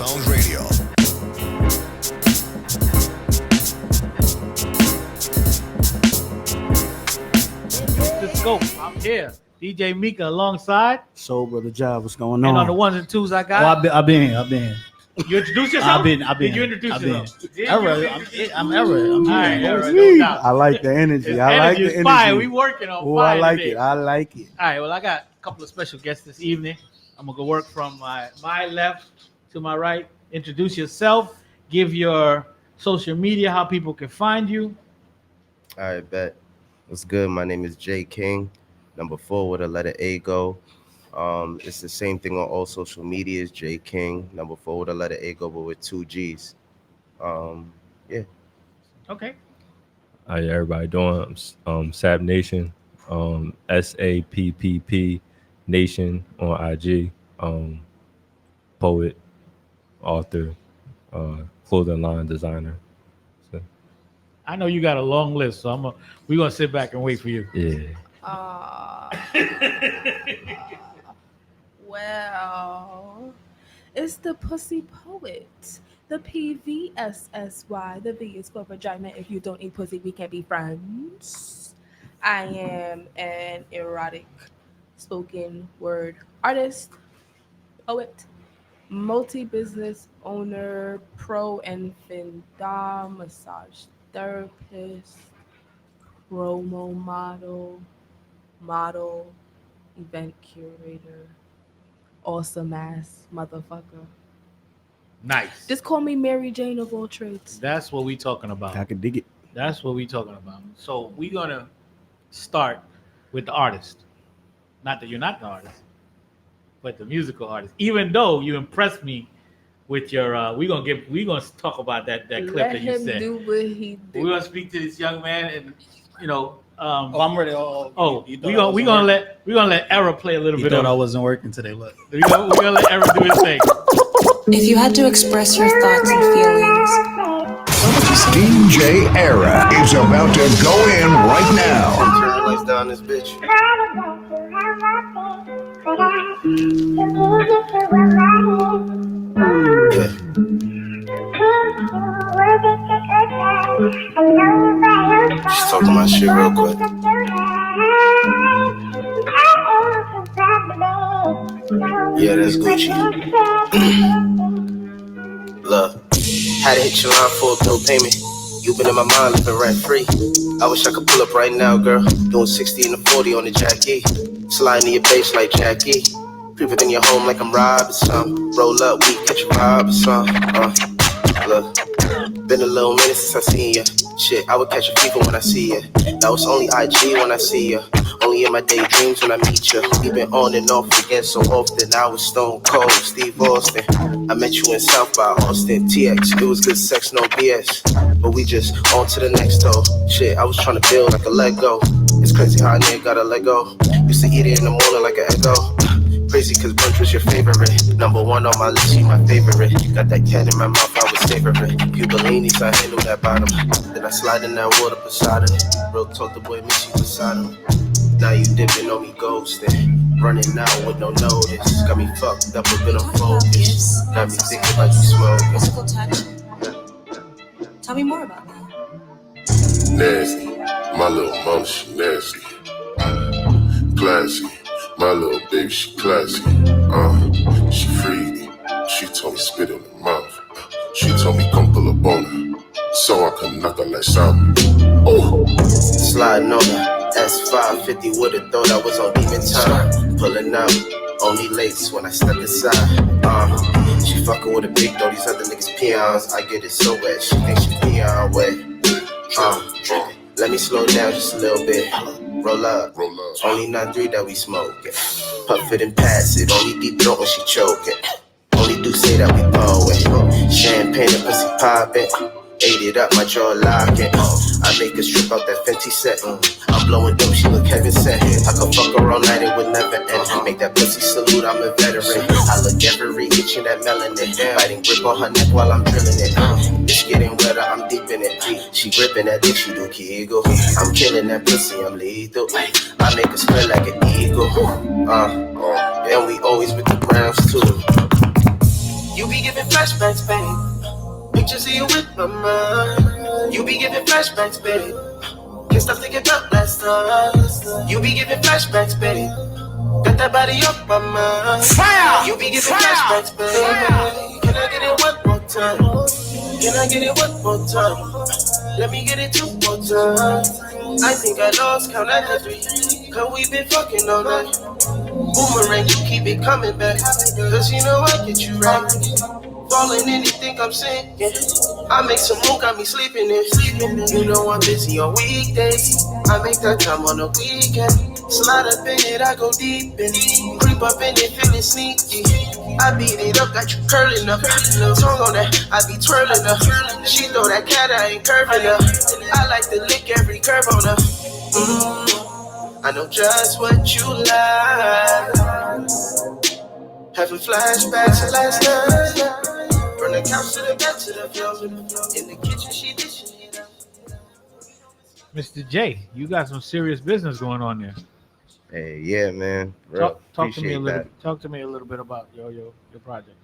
Phiresoundzradio. Let's go. I'm here. DJ Mika alongside. So, Brother Job, what's going on? And on the ones and twos I got. Oh, I've been. You introduce yourself? I've been. Did you introduce yourself? I'm Error. All right, Error, no doubt. I like the energy. His I like energy the is energy. fire. We working on Oh, fire I like today. it. I like it. All right, well, I got a couple of special guests this evening. I'm going to go work from my left to my right. Introduce yourself. Give your social media, how people can find you. All right, bet. What's good? My name is J4y King. Number 4 with a letter A go. It's the same thing on all social medias. J King. Number 4 with a letter A go, but with 2 G's. Yeah. Okay. How everybody doing? Sapppnation, SAPPP Nation on IG. Poet, author, clothing line designer. So, I know you got a long list, so we're going to sit back and wait for you. yeah. Well, it's the Pussy Poet, the Pvssypoet. The V is for vagina. If you don't eat pussy, we can't be friends. I am an erotic spoken word artist, poet, multi-business owner, pro and findom, massage therapist, promo model, event curator, awesome ass motherfucker. Nice. Just call me Mary Jane of all trades. That's what we talking about. I can dig it. That's what we talking about. So we're going to start with the artist. Not that you're not the artist, but the musical artist. Even though you impressed me with your we're gonna talk about that clip Let that you him said. do what he do. We're gonna speak to this young man, and I'm ready. we're gonna let Era play a little You bit. thought I wasn't working today. Look, We're gonna let Era do his thing. If you had to express your thoughts and feelings, what would you say? DJ Era is about to go in right now. Turn the lights down, this bitch. Just talk to my shit real quick. Yeah, that's Gucci. Look, had to hit your line for a bill payment. You been in my mind, living rent free. I wish I could pull up right now, girl. Doing 60 and a 40 on the Jackie. Sliding in your face like Jackie. Creeping in your home like I'm robbing some. Roll up, we catch a vibe or something. Look, been a little minute since I seen ya. Shit, I would catch a fever when I see ya. Now it's only IG when I see ya. Only in my daydreams when I meet ya. We been on and off again so often. I was stone cold, Steve Austin. I met you in South by Austin, TX. It was good sex, no BS. But we just on to the next toe. Shit, I was trying to build like a Lego. It's crazy how a nigga got a Lego. Used to eat it in the morning like an Eggo. Crazy cause brunch was your favorite. Number 1 on my list, you my favorite. Got that cat in my mouth, I was savoring. Cubelinis, I handle that bottom. Then I slide in that water beside it. Real talk, the boy Mitchie beside him. Now you dipping on me ghosting. Running out with no notice. Got me fucked up, a bit of focus. Got me thinking like you smoking. Physical touch. Tell me more about that. Nasty, my little mama, she nasty. Classy, my little baby, she classy. She freaky. She told me spit in her mouth. She told me come pull up on her, so I could knock her like something. Oh, sliding on her. S550 would've thought I was on demon time. Pulling out, only lace when I step inside. She fucking with a big though, these other niggas peons. I get it so wet, she thinks she peon wet. Let me slow down just a little bit. Roll up, only 9-3 that we smoking. Puff it and pass it, only deep throat when she choking. Only do say that we blowing. Champagne and pussy popping. Ate it up, my jaw locking. I make her strip out that Fenty set. I'm blowing dope, she look heaven sent. I could fuck her all night, it would never end. Make that pussy salute, I'm a veteran. I look every itching that melanin. Biting grip on her neck while I'm drilling it. It's getting wetter, I'm deep in it. She gripping that dick, she do kegel. I'm killing that pussy, I'm lethal. I make her smell like an eagle. And we always with the grounds too. You be giving flashbacks, babe. Pictures of you with my mind. You be giving flashbacks, babe. Can't stop thinking about last time. You be giving flashbacks, babe. Got that body up my mind. Fire! You be giving flashbacks, babe. Can I get it one more time? Can I get it one more time? Let me get it two more times. I think I lost count at the three. Cause we been fucking all night. Boomerang, you keep it coming back. Cause you know I get you right. Falling in, you think I'm sinking. I make some moon, got me sleeping in. You know I'm busy on weekdays. I make that time on the weekend. Slide up in it, I go deep in it. Creep up in it, feeling sneaky. I beat it up, got you curling up. Tongue on that, I be twirling up. She throw that cat, I ain't curving up. I like to lick every curve on her. I know just what you like. Having flashbacks of last night. From the couch to the bed to the floor. In the kitchen, she dishing it up. Mr. J, you got some serious business going on there. Hey, yeah, man. Talk to me a little. Talk to me a little bit about your project.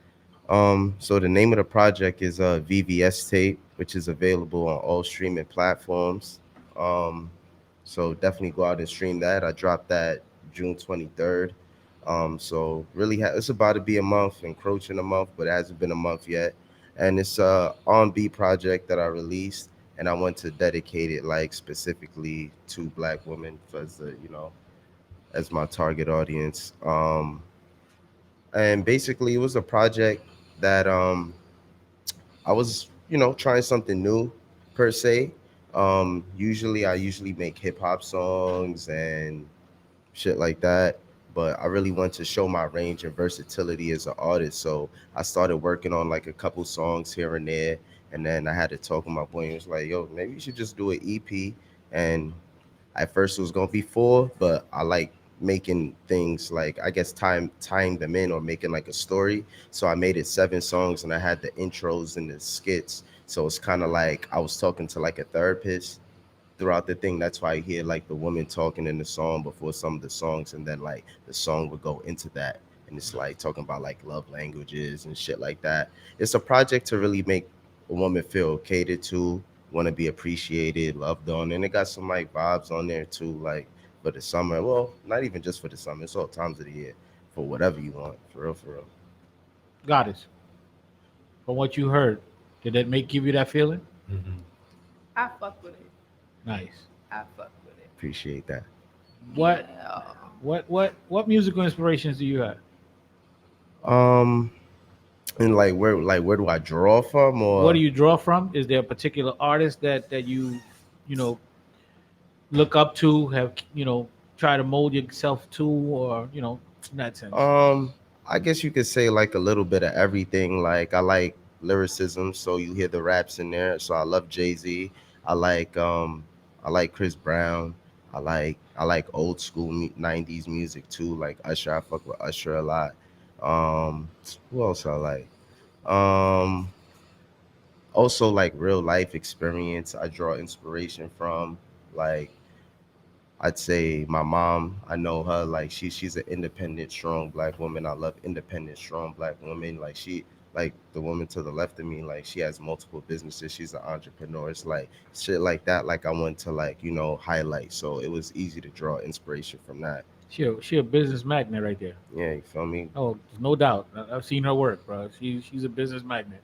So the name of the project is VVS Tape, which is available on all streaming platforms. So definitely go out and stream that. I dropped that June 23rd. So really, it's about to be a month, encroaching a month, but it hasn't been a month yet. And it's a R&B project that I released, and I want to dedicate it like specifically to Black women because as my target audience. And basically, it was a project that I was trying something new per se. Usually I make hip hop songs and shit like that, but I really want to show my range and versatility as an artist. So I started working on like a couple songs here and there, and then I had to talk with my boy. He was like, "Yo, maybe you should just do an EP." And at first it was gonna be 4, but I like making things like, I guess, tying them in or making like a story. So I made it 7 songs, and I had the intros and the skits. So it's kind of like I was talking to like a therapist throughout the thing. That's why I hear like the woman talking in the song before some of the songs, and then like the song would go into that, and it's like talking about like love languages and shit like that. It's a project to really make a woman feel catered to, want to be appreciated, loved on, and it got some like vibes on there too, like for the summer. Well, not even just for the summer, it's all times of the year, for whatever you want, for real. Got it. From what you heard, did that give you that feeling? Mm-hmm. I fuck with it. Nice. I fuck with it. Appreciate that. What Yeah. what musical inspirations do you have? And like where do I draw from, or What do you draw from? Is there a particular artist that you look up to, have try to mold yourself to, or in that sense? I guess you could say like a little bit of everything. Like I like lyricism, so you hear the raps in there. So I love Jay-Z. I like Chris Brown. I like old school 90s music too, like Usher. I fuck with Usher a lot. Who else I like? Also like real life experience I draw inspiration from. Like I'd say my mom, I know her, like she's an independent, strong Black woman. I love independent, strong Black women. Like like the woman to the left of me, like she has multiple businesses. She's an entrepreneur. It's like shit like that. Like I want to like, highlight. So it was easy to draw inspiration from that. She a business magnet right there. Yeah, you feel me? Oh, no doubt. I've seen her work, bro. She's a business magnet.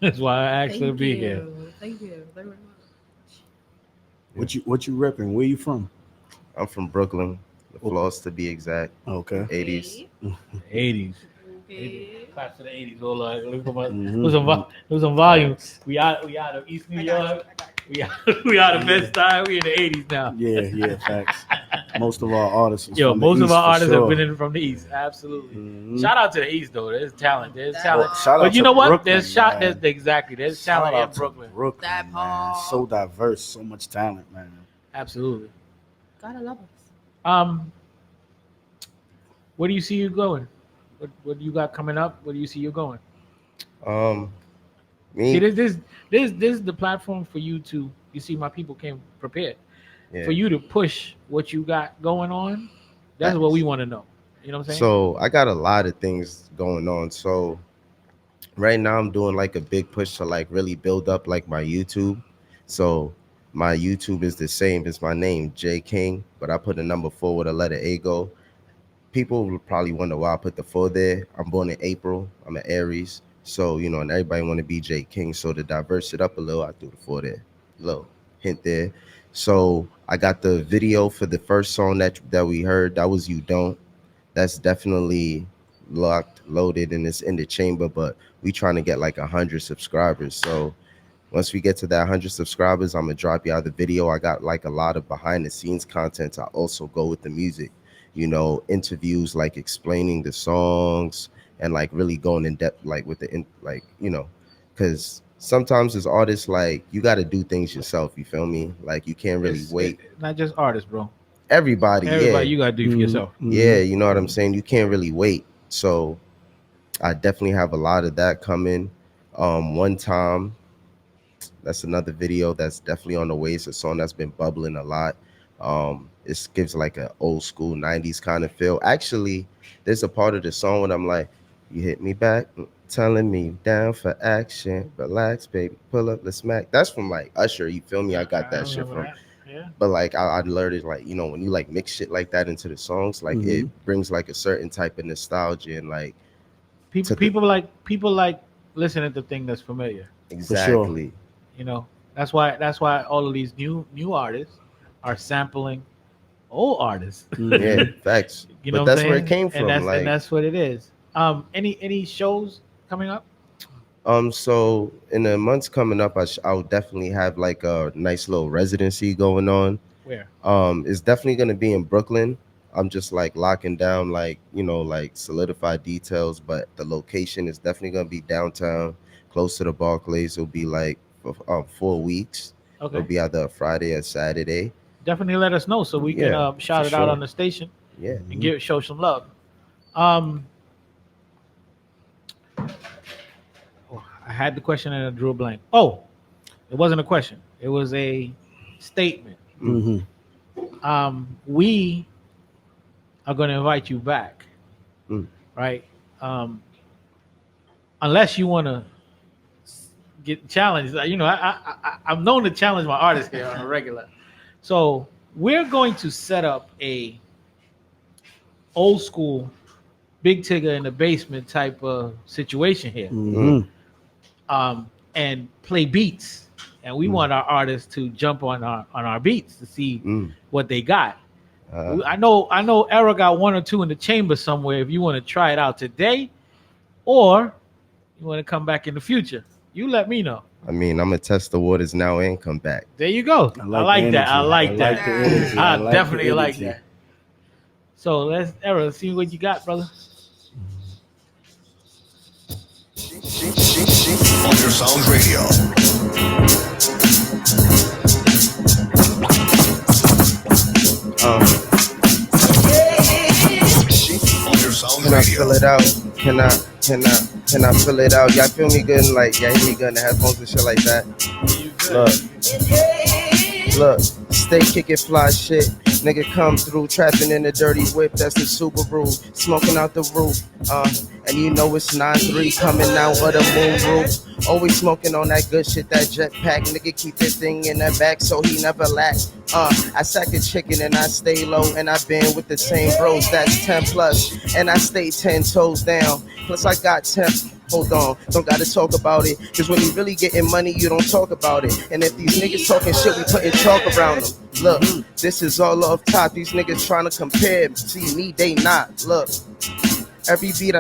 That's why I asked her to be here. Thank you very much. What you repping? Where you from? I'm from Brooklyn, the Floss to be exact. Okay. 80s. 80s. Okay. Class to the 80s. Hold on. Look for Mhm. some volume. We out of East New York. We out of Bed-Stuy. We in the 80s now. Yeah, facts. Most of our artists is Yo, from the most of East, our for artists sure. have been in from the East. Absolutely. Mhm. Shout out to the East though. There's talent. There's talent. Well, shout out But you to know what? Brooklyn, There's man. There's Shout talent out in to Brooklyn. Brooklyn, That man. part. So diverse, so much talent, man. Absolutely. Gotta love us. Where do you see you going? What do you got coming up? Where do you see you going? Me? See, this is the platform for you to. You see, my people came prepared Yeah. for you to push what you got going on. That's what we want to know. You know what I'm saying? So I got a lot of things going on. So right now I'm doing like a big push to like really build up like my YouTube. So my YouTube is the same as my name, J King, but I put a number 4 with a letter A go. People will probably wonder why I put the 4 there. I'm born in April. I'm an Aries. So, you know, and everybody want to be J King. So to diverse it up a little, I threw the 4 there. Little hint there. So I got the video for the first song that we heard. That was You Don't. That's definitely loaded, and it's in the chamber, but we trying to get like 100 subscribers. So once we get to that 100 subscribers, I'm gonna drop y'all the video. I got like a lot of behind the scenes content. I also go with the music, you know, interviews, like explaining the songs and like really going in depth, like with the like, you know, because sometimes as artists, like you got to do things yourself. You feel me? Like you can't really wait. Not just artists, bro. Everybody, yeah. You gotta do for yourself. Yeah, you know what I'm saying? You can't really wait. So I definitely have a lot of that coming. One Time, that's another video that's definitely on the way. It's a song that's been bubbling a lot. It gives like an old school 90s kind of feel. Actually, there's a part of the song when I'm like, you hit me back, telling me down for action, relax, baby, pull up, let's smack. That's from like Usher, you feel me? I got that shit from. Yeah. But like I learned it, like, you know, when you like mix shit like that into the songs, like it brings like a certain type of nostalgia, and like people like listening to things that's familiar. Exactly. Sure. You know, that's why all of these new artists are sampling old artists. Yeah, facts. You know, but that's where it came from. And that's what it is. Any shows coming up? So in the months coming up, I'll definitely have like a nice little residency going on. Where? It's definitely gonna be in Brooklyn. I'm just like locking down, like, you know, like solidified details, but the location is definitely gonna be downtown, close to the Barclays. It'll be like 4 weeks. Okay. It'll be either a Friday or Saturday. Definitely let us know so we can shout it out on the station. Yeah. And show some love. I had the question and I drew a blank. Oh, it wasn't a question. It was a statement. We are going to invite you back, right? Unless you want to get challenged. You know, I'm known to challenge my artists here on a regular. So we're going to set up a old school Big Tigger in the basement type of situation here. And play beats, and we want our artists to jump on our beats to see what they got. I know Era got 1 or 2 in the chamber somewhere. If you want to try it out today, or you want to come back in the future, you let me know. I mean, I'm gonna test the waters now and come back. There you go. I like that. I definitely like that. So let's see what you got, brother. Phiresoundzradio. Can I fill it out? Can I fill it out? Y'all feel me good? Like, y'all hear me good in the headphones and shit like that? Look, stay kicking fly shit. Nigga come through, trapping in a dirty whip, that's the Subaru, smoking out the roof. And you know it's 9-3 coming out of the moon roof. Always smoking on that good shit, that jetpack. Nigga keep this thing in the back so he never lack. I sack a chicken and I stay low, and I've been with the same bros, that's 10 plus. And I stay 10 toes down, plus I got 10. Hold on, don't gotta talk about it, cause when you really getting money, you don't talk about it. And if these niggas talking shit, we putting chalk around them. Look, this is all off top. These niggas trying to compare. See me, they not. Look, every beat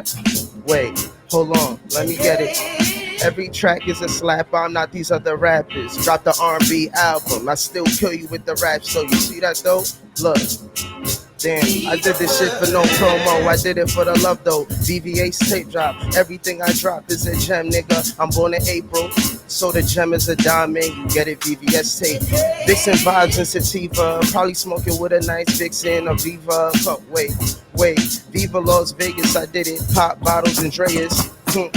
wait, hold on, let me get it. Every track is a slap. I'm not these other rappers. Drop the R&B album, I still kill you with the rap. So you see that though? Look. Damn, I did this shit for no promo. I did it for the love though. VVS Tape drop. Everything I drop is a gem, nigga. I'm born in April, so the gem is a diamond. You get it, VVS Tape. Vixen vibes and sativa. Probably smoking with a nice Vixen or Viva. Oh, wait. Viva Las Vegas. I did it. Pop bottles and Dreas. Wait,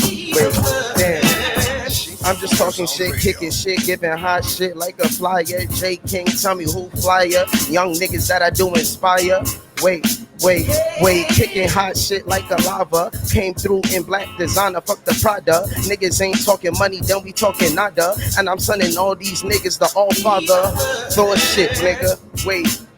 damn. I'm just talking shit, kicking shit, giving hot shit like a flyer. J King, tell me who flyer. Young niggas that I do inspire. Wait, Wait, kicking hot shit like a lava. Came through in black designer, fuck the Prada. Niggas ain't talking money, then we talking nada. And I'm sending all these niggas the all father. Throw shit, nigga.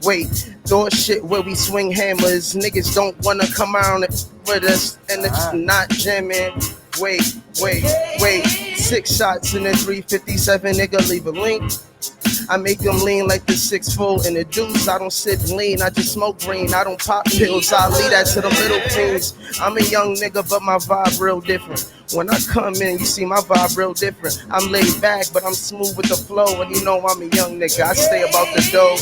Wait. Throw shit where we swing hammers. Niggas don't wanna come around with us, and it's not jamming. Wait. 6 shots in the 357, nigga, leave a link. I make them lean like the 6'4" in the deuce. I don't sip lean, I just smoke green. I don't pop pills, I leave that to the middle fiends. I'm a young nigga, but my vibe real different. When I come in, you see my vibe real different. I'm laid back, but I'm smooth with the flow. And you know I'm a young nigga, I stay about the dough.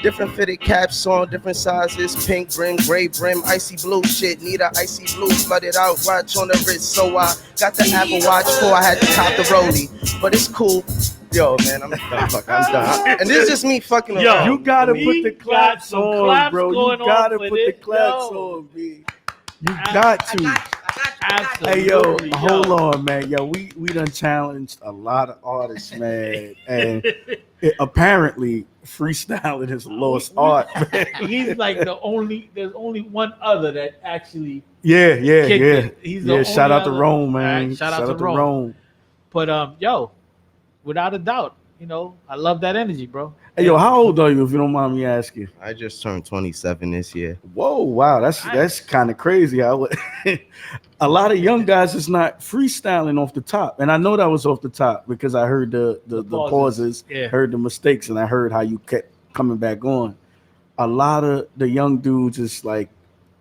Different fitted caps on, different sizes. Pink brim, gray brim, icy blue shit. Need a icy blue, flooded out watch on the wrist. So I got the Apple Watch 4, I had to cop the Rollie. But it's cool. Yo, man, I'm done. And this is just me fucking around. You gotta put the claps on, claps bro. You going gotta on put for the this. claps Yo. on, B. You got to. Absolutely. Hey, yo, hold on, man. Yo, we done challenged a lot of artists, man. And apparently, freestyling is a lost art, man. He's like there's only one other that actually Yeah. He's the Shout only out to other- Rome, man. Right, shout out to Rome. But yo, without a doubt, I love that energy, bro. Hey, yo, how old are you, if you don't mind me asking? I just turned 27 this year. Whoa, wow, that's kind of crazy. A lot of young guys is not freestyling off the top, and I know that was off the top because I heard the pauses, heard the mistakes, and I heard how you kept coming back on. A lot of the young dudes is like,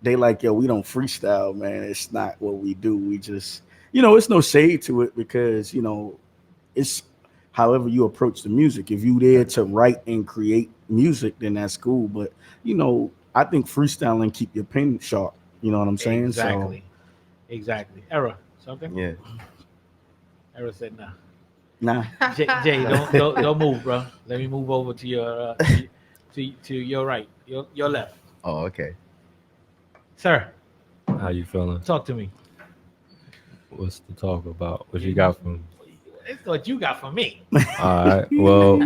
they like, yo, we don't freestyle, man. It's not what we do. We just, it's no shade to it because it's however you approach the music. If you there to write and create music, then that's cool. But I think freestyling keep your pen sharp. You know what I'm saying? Exactly. Era, something? Yeah. Era said nah. Nah. Jay, don't move, bro. Let me move over to your to your right, your left. Oh, okay. Sir, How you feeling? talk to me. What's the talk about? What you got from? It's what you got for me. All right. Well,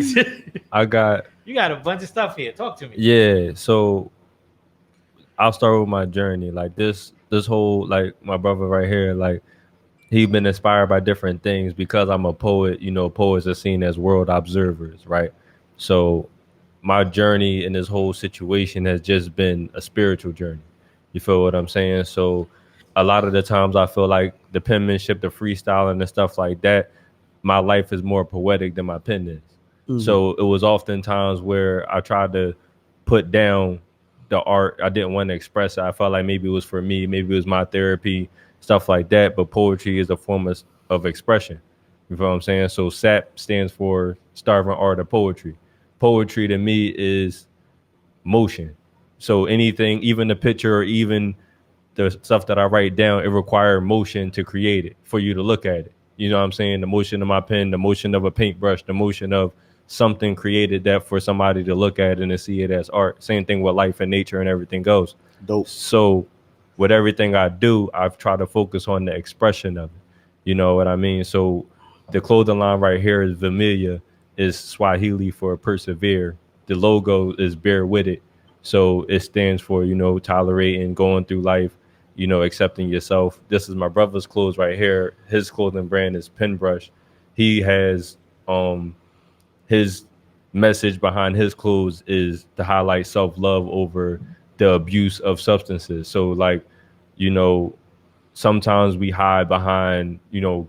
I got. You got a bunch of stuff here. Talk to me. Yeah. So I'll start with my journey. Like this whole, like my brother right here, like he's been inspired by different things because I'm a poet. Poets are seen as world observers, right? So my journey in this whole situation has just been a spiritual journey. You feel what I'm saying? So a lot of the times I feel like the penmanship, the freestyling and stuff like that, my life is more poetic than my pen is. Mm-hmm. So it was oftentimes where I tried to put down the art. I didn't want to express it. I felt like maybe it was for me, maybe it was my therapy, stuff like that. But poetry is a form of expression. You feel what I'm saying? So SAP stands for Starving Art of Poetry. Poetry to me is motion. So anything, even the picture or even the stuff that I write down, it requires motion to create it, for you to look at it. You know what I'm saying? The motion of my pen, the motion of a paintbrush, the motion of something created that for somebody to look at and to see it as art. Same thing with life and nature and everything goes. Dope. So with everything I do, I've tried to focus on the expression of it. You know what I mean? So the clothing line right here is Vermilia, is Swahili for persevere. The logo is bear with it. So it stands for, tolerating, going through life, accepting yourself. This is my brother's clothes right here. His clothing brand is Penbrush. He has his message behind his clothes is to highlight self-love over the abuse of substances. So like, sometimes we hide behind,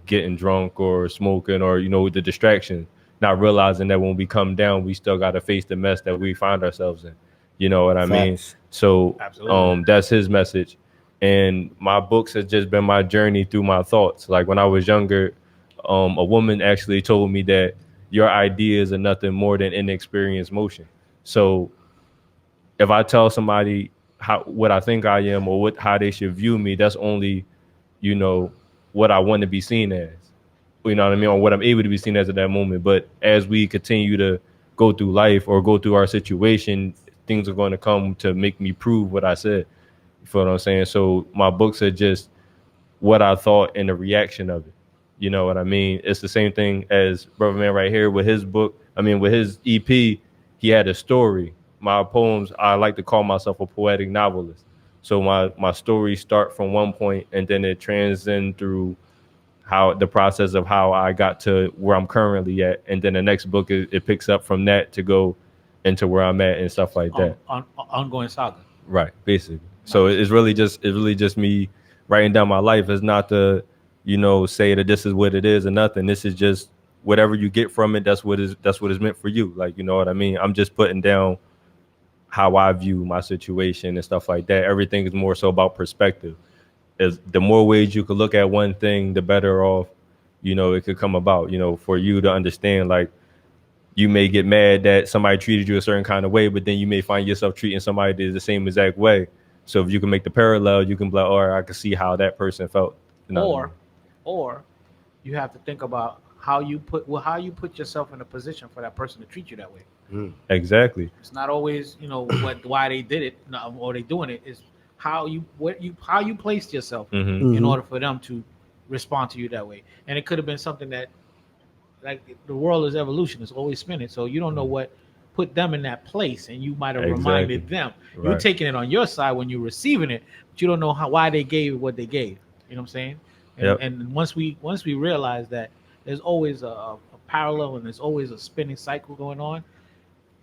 getting drunk or smoking or, the distraction, not realizing that when we come down, we still got to face the mess that we find ourselves in. You know what I mean? So that's his message. And my books has just been my journey through my thoughts. Like when I was younger, a woman actually told me that your ideas are nothing more than inexperienced motion. So if I tell somebody what I think I am or how they should view me, that's only, what I want to be seen as. You know what I mean? Or what I'm able to be seen as at that moment. But as we continue to go through life or go through our situation, things are going to come to make me prove what I said. You feel what I'm saying? So my books are just what I thought and the reaction of it. You know what I mean? It's the same thing as Brother Man right here with his book. With his EP, he had a story. My poems, I like to call myself a poetic novelist. So my stories start from one point and then it transcends through how the process of how I got to where I'm currently at, and then the next book it picks up from that to go into where I'm at and stuff like that. Ongoing saga. Right, basically. Nice. So it's really just me writing down my life. It's not to, say that this is what it is or nothing. This is just whatever you get from it. That's what is meant for you. Like, you know what I mean? I'm just putting down how I view my situation and stuff like that. Everything is more so about perspective. As the more ways you could look at one thing, the better off, it could come about, for you to understand, like, you may get mad that somebody treated you a certain kind of way, but then you may find yourself treating somebody the same exact way. So if you can make the parallel, you can be like, or I can see how that person felt. Or you have to think about how you put yourself in a position for that person to treat you that way. Exactly. It's not always, why they did it or they doing it. It's how you placed yourself in order for them to respond to you that way. And it could have been something that, like, the world is evolution, it's always spinning. So you don't know what put them in that place, and you might have reminded them. Right. You're taking it on your side when you're receiving it, but you don't know why they gave what they gave. You know what I'm saying? And once we realize that there's always a parallel and there's always a spinning cycle going on,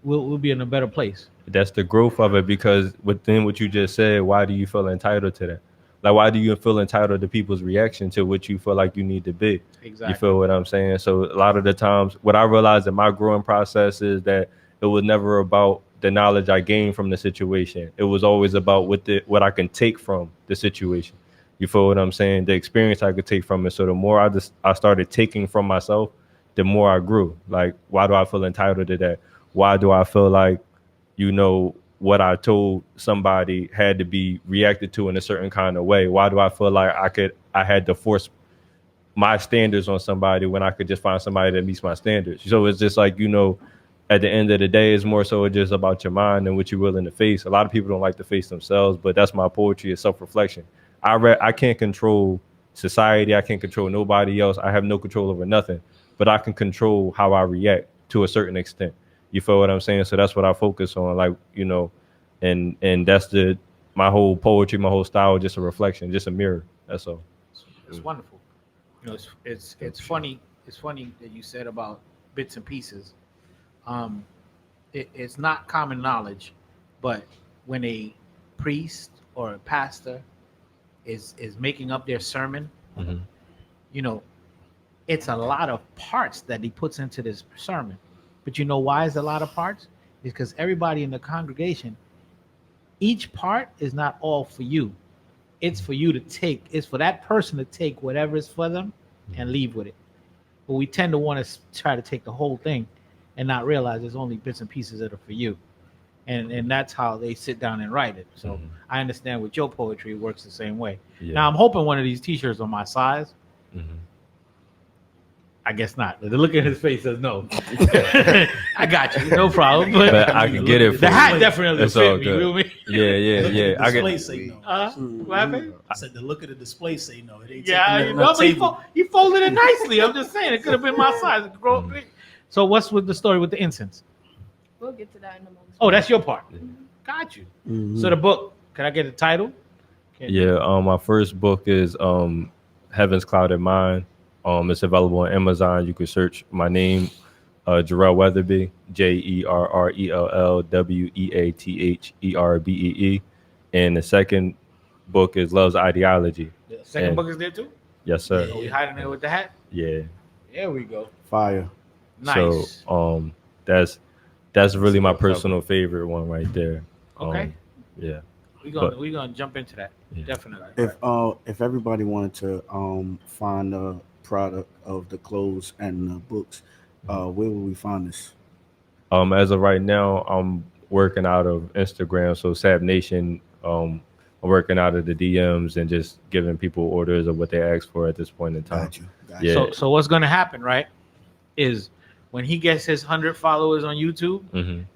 we'll be in a better place. That's the growth of it, because within what you just said, why do you feel entitled to that? Like, why do you feel entitled to people's reaction to what you feel like you need to be? Exactly. You feel what I'm saying? So a lot of the times, what I realized in my growing process is that it was never about the knowledge I gained from the situation. It was always about what I can take from the situation. You feel what I'm saying? The experience I could take from it. So the more I started taking from myself, the more I grew. Like, why do I feel entitled to that? Why do I feel like, what I told somebody had to be reacted to in a certain kind of way? Why do I feel like I had to force my standards on somebody when I could just find somebody that meets my standards? So it's just like, at the end of the day, it's more so just about your mind and what you're willing to face. A lot of people don't like to face themselves, but that's my poetry, is self-reflection. I can't control society. I can't control nobody else. I have no control over nothing, but I can control how I react to a certain extent. You feel what I'm saying? So that's what I focus on, like, and that's my whole poetry, my whole style, just a reflection, just a mirror. That's all. It's wonderful. It's funny. It's funny that you said about bits and pieces. It's not common knowledge, but when a priest or a pastor is making up their sermon, it's a lot of parts that he puts into this sermon. But you know why it's a lot of parts? Because everybody in the congregation, each part is not all for you. It's for you to take. It's for that person to take whatever is for them and leave with it. But we tend to want to try to take the whole thing and not realize there's only bits and pieces that are for you. And that's how they sit down and write it. So I understand with your poetry, it works the same way. Yeah. Now, I'm hoping one of these T-shirts on my size. I guess not. The look at his face says no. I got you. No problem. But I can get it for the hat definitely fit me. You know me? Yeah. The display say no. What happened? I said the look of the display say no. It ain't but he folded it nicely. I'm just saying it could have been my size. So what's with the story with the incense? We'll get to that in a moment. Oh, that's your part. Got you. So the book, can I get a title? My first book is Heaven's Clouded Mind. It's available on Amazon. You can search my name, Jarrell Weatherby, JerrellWeatherBee. And the second book is Love's Ideology. The second book is there too? Yes, sir. Are you hiding there with the hat? Yeah. There we go. Fire. Nice. So that's really my personal favorite one right there. Okay. Yeah. We're gonna jump into that. Yeah. Definitely. If everybody wanted to find the product of the clothes and the books, where will we find this? As of right now, I'm working out of Instagram, so Sapppnation. I'm working out of the DMs and just giving people orders of what they ask for at this point in time. Got you. Yeah. So what's gonna happen, right, is when he gets his 100 followers on YouTube,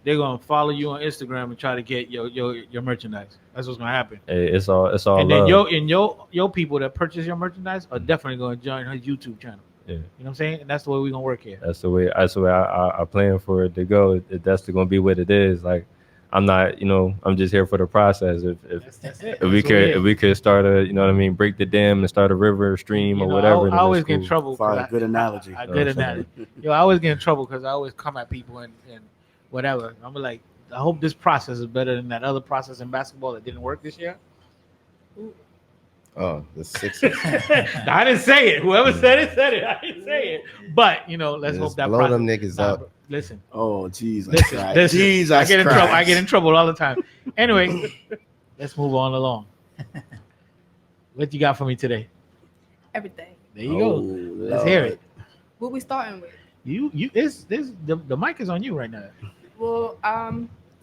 they're gonna follow you on Instagram and try to get your merchandise. That's what's gonna happen. Hey, it's all. And love. then your people that purchase your merchandise are definitely gonna join his YouTube channel. Yeah. You know what I'm saying? And that's the way we're gonna work here. That's the way I plan for it to go. That's gonna be what it is. Like, I'm not, I'm just here for the process. If we could start a, break the dam and start a river, stream, or whatever. I always get in trouble. Good analogy. Good analogy. I always get in trouble because I always come at people and whatever. I'm like, I hope this process is better than that other process in basketball that didn't work this year. Oh, the Sixers. I didn't say it. Whoever said it. I didn't say it. But let's hope that blow them niggas up. Listen. Oh, Jesus. Listen. Jesus. I get in trouble. I get in trouble all the time. Anyway, let's move on along. What you got for me today? Everything. There you go. Let's hear it. What we starting with? The mic is on you right now. Well,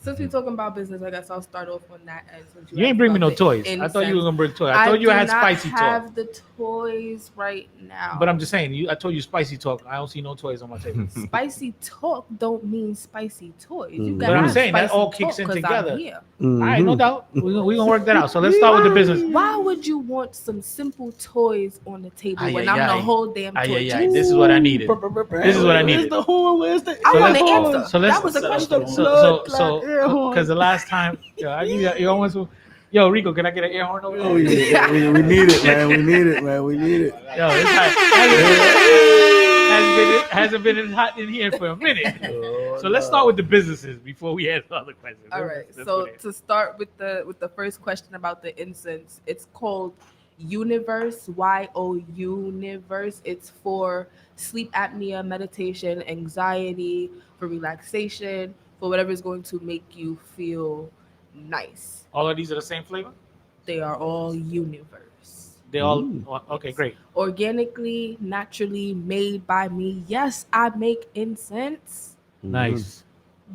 since we're talking about business, I guess I'll start off on that end. Since you ain't bring me no toys. I thought you were gonna bring toys. I thought you had spicy talk. I have the toys right now. But I'm just saying, I told you spicy talk. I don't see no toys on my table. Spicy talk don't mean spicy toys. You but I'm saying that all kicks in together. All right, no doubt. We're gonna work that out. So let's start with the business. Why would you want some simple toys on the table when I'm the whole damn toy? This is what I needed. This is what I needed. I want the answer. So that was a question. So because the last time, yo, Rico, can I get an air horn over there? Oh, yeah. we need it, man. We need it. Yo, it's hasn't been as hot in here for a minute. So let's start with the businesses before we answer other questions. All right. So to start with the first question about the incense, it's called Universe, Universe. It's for sleep apnea, meditation, anxiety, for relaxation, for whatever is going to make you feel nice. All of these are the same flavor? They are all Universe. They all okay, great. Organically, naturally made by me. Yes, I make incense. Nice.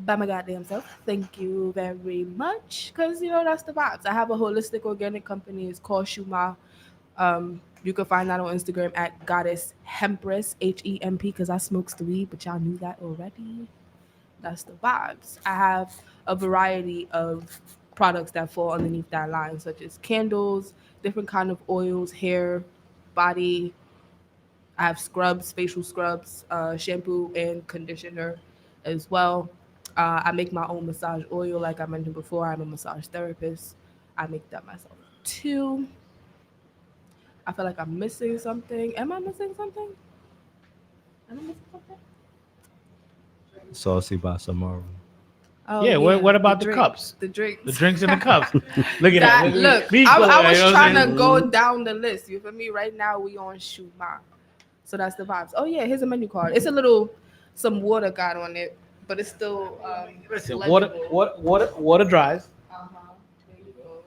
By my goddamn self. Thank you very much. Because that's the vibes. I have a holistic organic company. It's called Shuma. You can find that on Instagram at Goddess Hempress, HEMP, because I smokes the weed, but y'all knew that already. That's the vibes. I have a variety of products that fall underneath that line, such as candles, different kind of oils, hair, body. I have scrubs, facial scrubs, shampoo and conditioner as well. I make my own massage oil, like I mentioned before. I'm a massage therapist. I make that myself too. I feel like I'm missing something. Am I missing something? Saucy by Samara. Oh, yeah. What about the cups? The drinks. The drinks and the cups. Look at that. Look, I was trying to go down the list. You feel me? Right now we on Shuma. So that's the vibes. Oh yeah, here's a menu card. It's some water got on it, but it's still listen, water dries. There you go.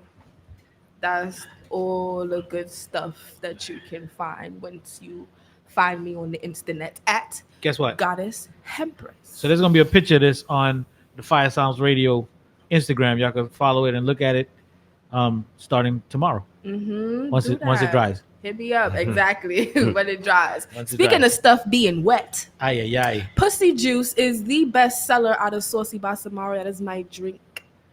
That's all the good stuff that you can find once you find me on the internet at guess what? Goddess Hempress. So there's gonna be a picture of this on the Phiresoundzradio Instagram. Y'all can follow it and look at it starting tomorrow. Once it dries. Hit me up, exactly, when it dries. Speaking of stuff being wet, Pussy Juice is the best seller out of Saucy by Samara. That is my drink.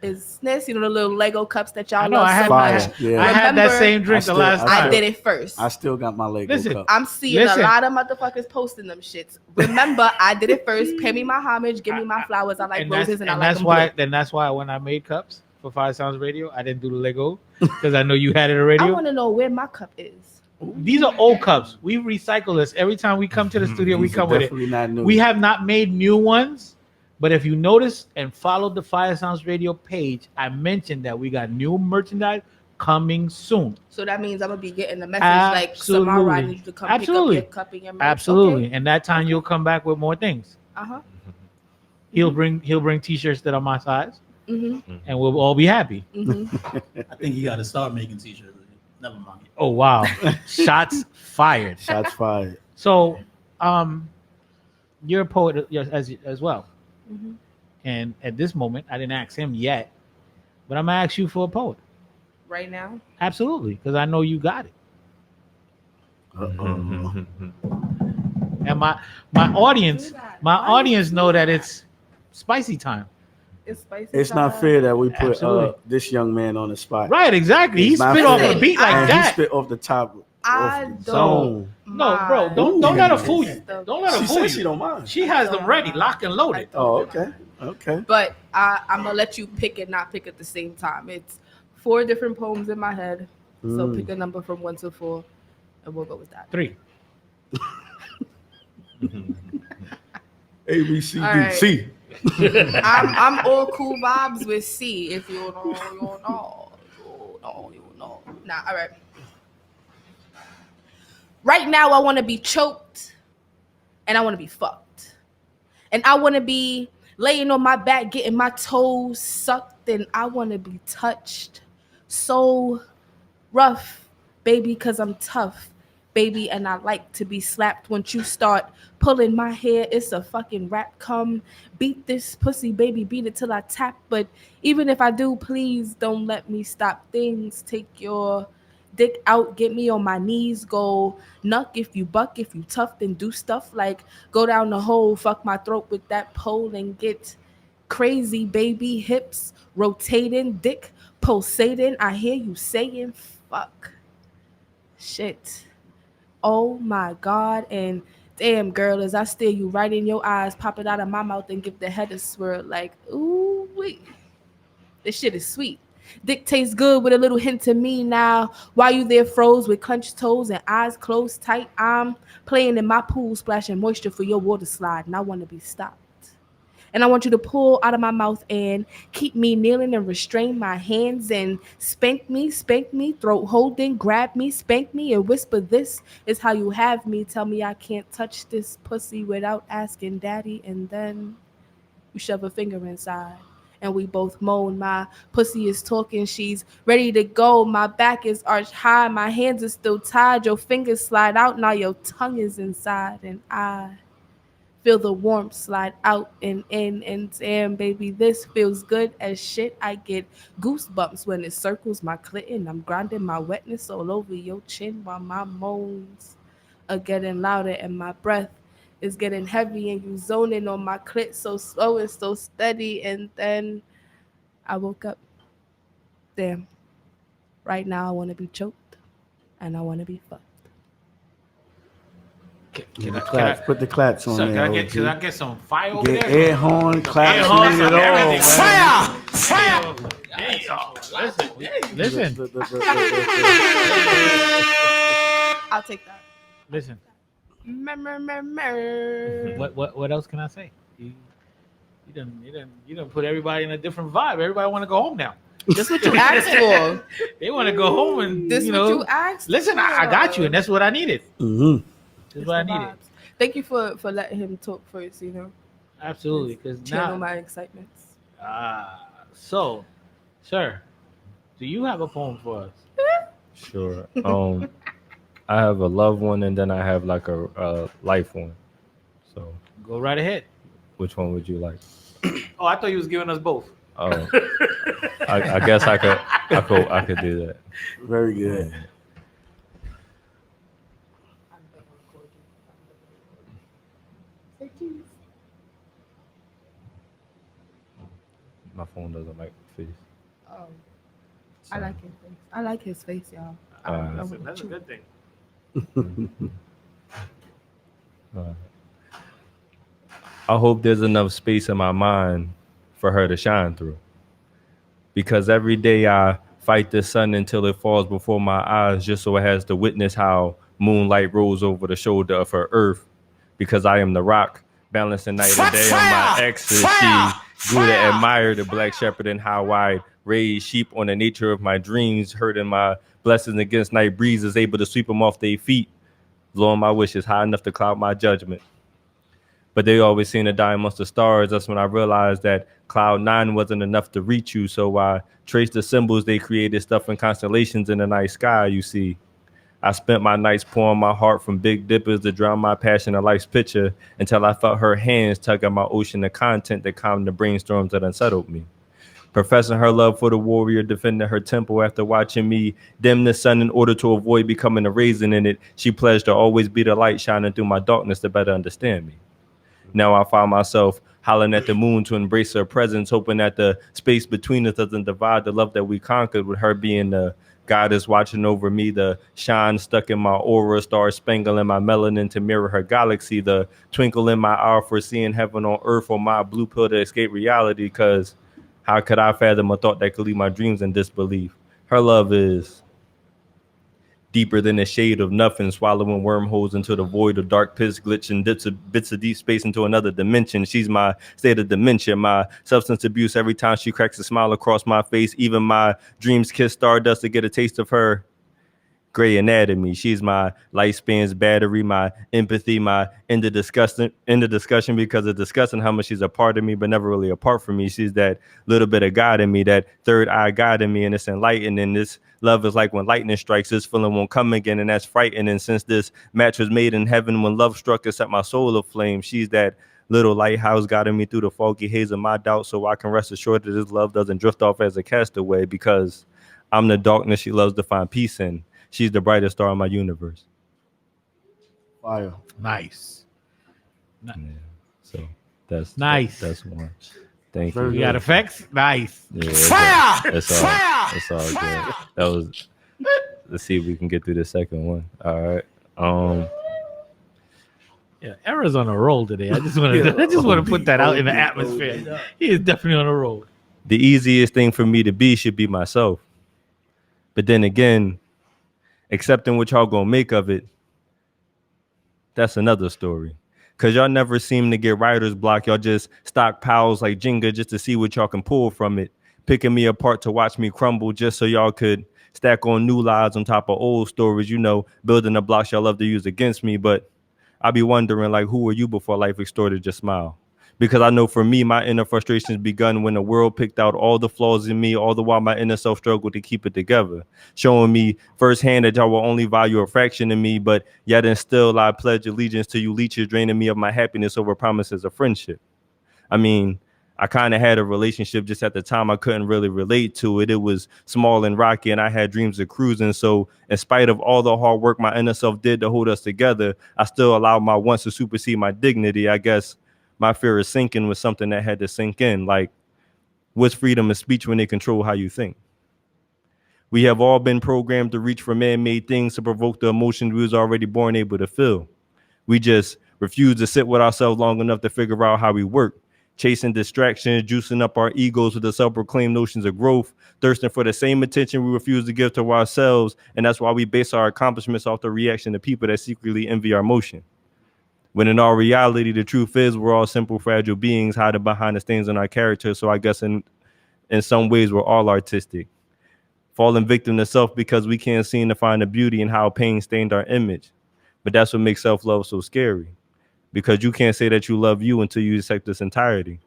Is this, the little Lego cups that y'all love so much. Yeah. I had that same drink the last time. I did it first. I still got my Lego cup. I'm seeing a lot of motherfuckers posting them shits. Remember, I did it first. Pay me my homage. Give me my flowers. I like roses and I like them. That's why when I made cups for Phiresoundzradio, I didn't do the Lego because I know you had it already. I want to know where my cup is. These are old cups. We recycle this every time we come to the studio. We come with it. Not new. We have not made new ones. But if you notice and follow the Phiresoundzradio page, I mentioned that we got new merchandise coming soon. So that means I'm gonna be getting a message like Samara, I need you to come pick up your cup and your merch. Absolutely. Okay? And that time you'll come back with more things. He'll bring t-shirts that are my size, and we'll all be happy. I think you got to start making t-shirts. Never mind. Oh wow! Shots fired. Shots fired. So, you're a poet as well. And at this moment, I didn't ask him yet, but I'm gonna ask you for a poet right now. Absolutely, because I know you got it. And my audience know that it's spicy time. It's spicy. It's time. not fair that we put this young man on the spot. Right, exactly. He spit off a beat like that. He spit off the top. I don't. No, bro, don't let her fool you. Don't let her fool you. She don't mind. She has them ready, locked and loaded. Oh, okay. Okay. But I'm gonna let you pick and not pick at the same time. It's 4 different poems in my head. So pick a number from 1 to 4, and we'll go with that. 3. A B C All D right. C. I'm all cool vibes with C. If you know, you know. Nah, all right. Right now, I want to be choked, and I want to be fucked, and I want to be laying on my back, getting my toes sucked, and I want to be touched so rough, baby, because I'm tough, baby, and I like to be slapped. Once you start pulling my hair, it's a fucking rap. Come beat this pussy, baby, beat it till I tap. But even if I do, please don't let me stop things. Take your dick out, get me on my knees, go nuck if you buck, if you tough, then do stuff like go down the hole, fuck my throat with that pole and get crazy, baby. Hips rotating, dick pulsating. I hear you saying fuck. Shit. Oh my God. And damn, girl, as I stare you right in your eyes, pop it out of my mouth and give the head a swirl like, ooh, wait. This shit is sweet. Dick tastes good with a little hint to me now. While you there froze with clenched toes and eyes closed tight, I'm playing in my pool, splashing moisture for your water slide, and I want to be stopped. And I want you to pull out of my mouth and keep me kneeling and restrain my hands and spank me, throat holding, grab me, spank me, and whisper, this is how you have me. Tell me I can't touch this pussy without asking daddy, and then you shove a finger inside. And we both moan. My pussy is talking. She's ready to go. My back is arched high. My hands are still tied. Your fingers slide out. Now your tongue is inside. And I feel the warmth slide out and in. And damn, baby, this feels good as shit. I get goosebumps when it circles my clit. And I'm grinding my wetness all over your chin while my moans are getting louder and my breath is getting heavy and you zoning on my clit so slow and so steady. And then I woke up. Damn. Right now I want to be choked and I want to be fucked. Can I Put the claps on so there. can I get some fire over Get there? air horn, claps, Air horns, it all, everything. man. Fire! Listen. I'll take that. Listen. Mer. What else can I say? You done put everybody in a different vibe. Everybody want to go home now. That's what you asked for. They want to go home and This what you asked listen, for. I got you, and that's what I needed. Mm-hmm. That's what I needed. Vibes. Thank you for letting him talk first, you know. Absolutely, because Channel now. my excitements. So, sir, do you have a poem for us? Sure. I have a love one and then I have like a life one. So Go right ahead. which one would you like? Oh, I thought you was giving us both. Oh, I guess I could do that. Very good. My phone doesn't like face. Oh, I like his face. I like his face, y'all. That's a good thing. I hope there's enough space in my mind for her to shine through. Because every day I fight the sun until it falls before my eyes just so it has to witness how moonlight rolls over the shoulder of her earth. Because I am the rock, balancing night and day on my exes. She grew to admire the black shepherd and how I raised sheep on the nature of my dreams, hurting my blessings against night breezes, able to sweep them off their feet, blowing my wishes high enough to cloud my judgment. But they always seem to die amongst the stars. That's when I realized that cloud 9 wasn't enough to reach you. So I traced the symbols they created, stuff in constellations in the night sky, you see. I spent my nights pouring my heart from big dippers to drown my passion of life's picture until I felt her hands tug at my ocean of content that calmed the brainstorms that unsettled me. Professing her love for the warrior, defending her temple after watching me dim the sun in order to avoid becoming a raisin in it, she pledged to always be the light shining through my darkness to better understand me. Now I find myself hollering at the moon to embrace her presence, hoping that the space between us doesn't divide the love that we conquered, with her being the God is watching over me, the shine stuck in my aura, star spangling my melanin to mirror her galaxy, the twinkle in my eye for seeing heaven on earth, or my blue pill to escape reality, because how could I fathom a thought that could leave my dreams in disbelief? Her love is deeper than a shade of nothing, swallowing wormholes into the void of dark pits, glitching bits of deep space into another dimension. She's my state of dementia, my substance abuse. Every time she cracks a smile across my face, even my dreams kiss stardust to get a taste of her gray anatomy. She's my lifespan's battery, my empathy, my end the discussion, because of discussing how much she's a part of me, but never really apart from me. She's that little bit of God in me, that third eye God in me, and it's enlightening. This love is like when lightning strikes, this feeling won't come again, and that's frightening. Since this match was made in heaven, when love struck, it set my soul aflame. She's that little lighthouse guiding me through the foggy haze of my doubt, so I can rest assured that this love doesn't drift off as a castaway, because I'm the darkness she loves to find peace in. She's the brightest star in my universe. Fire. Nice. Yeah. So that's nice. That's one. Thank you. You got effects? Nice. Yeah, fire! It's all good. That was. Let's see if we can get through the second one. All right. Yeah, Era's on a roll today. I just want to put that out in the atmosphere. He is definitely on a roll. The easiest thing for me to be should be myself. But then again, accepting what y'all gonna make of it, that's another story. Cause y'all never seem to get writer's block. Y'all just stockpiles like Jenga just to see what y'all can pull from it, picking me apart to watch me crumble just so y'all could stack on new lies on top of old stories, building the blocks y'all love to use against me. But I be wondering, like, who were you before life extorted your smile? Because I know for me, my inner frustrations begun when the world picked out all the flaws in me, all the while my inner self struggled to keep it together, showing me firsthand that y'all will only value a fraction of me, but yet and still I pledge allegiance to you leeches, draining me of my happiness over promises of friendship. I mean, I kind of had a relationship, just at the time I couldn't really relate to it. It was small and rocky, and I had dreams of cruising. So in spite of all the hard work my inner self did to hold us together, I still allowed my wants to supersede my dignity. I guess my fear of sinking was something that had to sink in. Like, what's freedom of speech when they control how you think? We have all been programmed to reach for man-made things to provoke the emotions we was already born able to feel. We just refuse to sit with ourselves long enough to figure out how we work, chasing distractions, juicing up our egos with the self-proclaimed notions of growth, thirsting for the same attention we refuse to give to ourselves. And that's why we base our accomplishments off the reaction to people that secretly envy our motion. When in our reality, the truth is we're all simple, fragile beings hiding behind the stains on our character. So I guess in some ways, we're all artistic, falling victim to self because we can't seem to find the beauty in how pain stained our image. But that's what makes self-love so scary, because you can't say that you love you until you accept this entirety.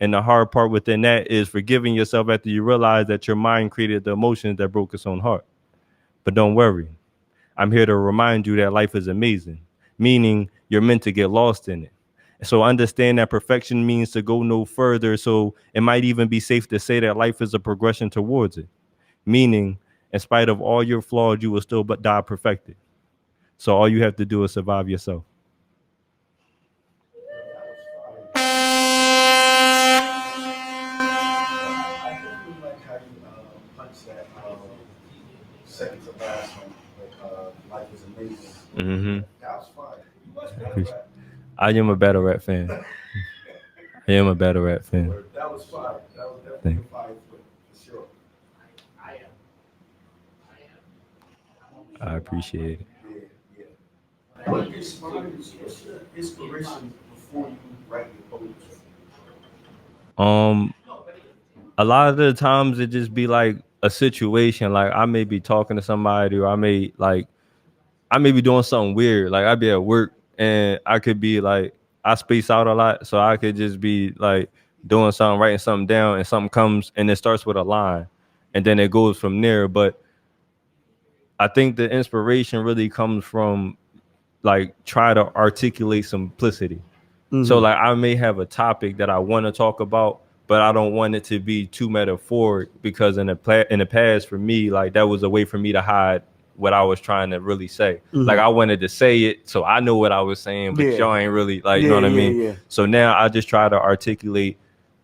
And the hard part within that is forgiving yourself after you realize that your mind created the emotions that broke its own heart. But don't worry. I'm here to remind you that life is amazing, meaning you're meant to get lost in it. So understand that perfection means to go no further. So it might even be safe to say that life is a progression towards it, meaning in spite of all your flaws, you will still but die perfected. So all you have to do is survive yourself. Second to last one, life is amazing. Mm-hmm. That was fire. I am a battle rap fan. I am a battle rap fan. That was fire. That was definitely fire for sure. I appreciate it. Yeah. What inspires your inspiration before you write your poetry? A lot of the times it just be like a situation. Like I may be talking to somebody, or I may be doing something weird. Like I'd be at work and I could be like, I space out a lot. So I could just be like doing something, writing something down, and something comes and it starts with a line and then it goes from there. But I think the inspiration really comes from like try to articulate simplicity. Mm-hmm. So like I may have a topic that I want to talk about, but I don't want it to be too metaphoric, because in the past for me, like that was a way for me to hide what I was trying to really say. Mm-hmm. Like I wanted to say it so I know what I was saying, but y'all ain't really like, you know what I mean? Yeah. So now I just try to articulate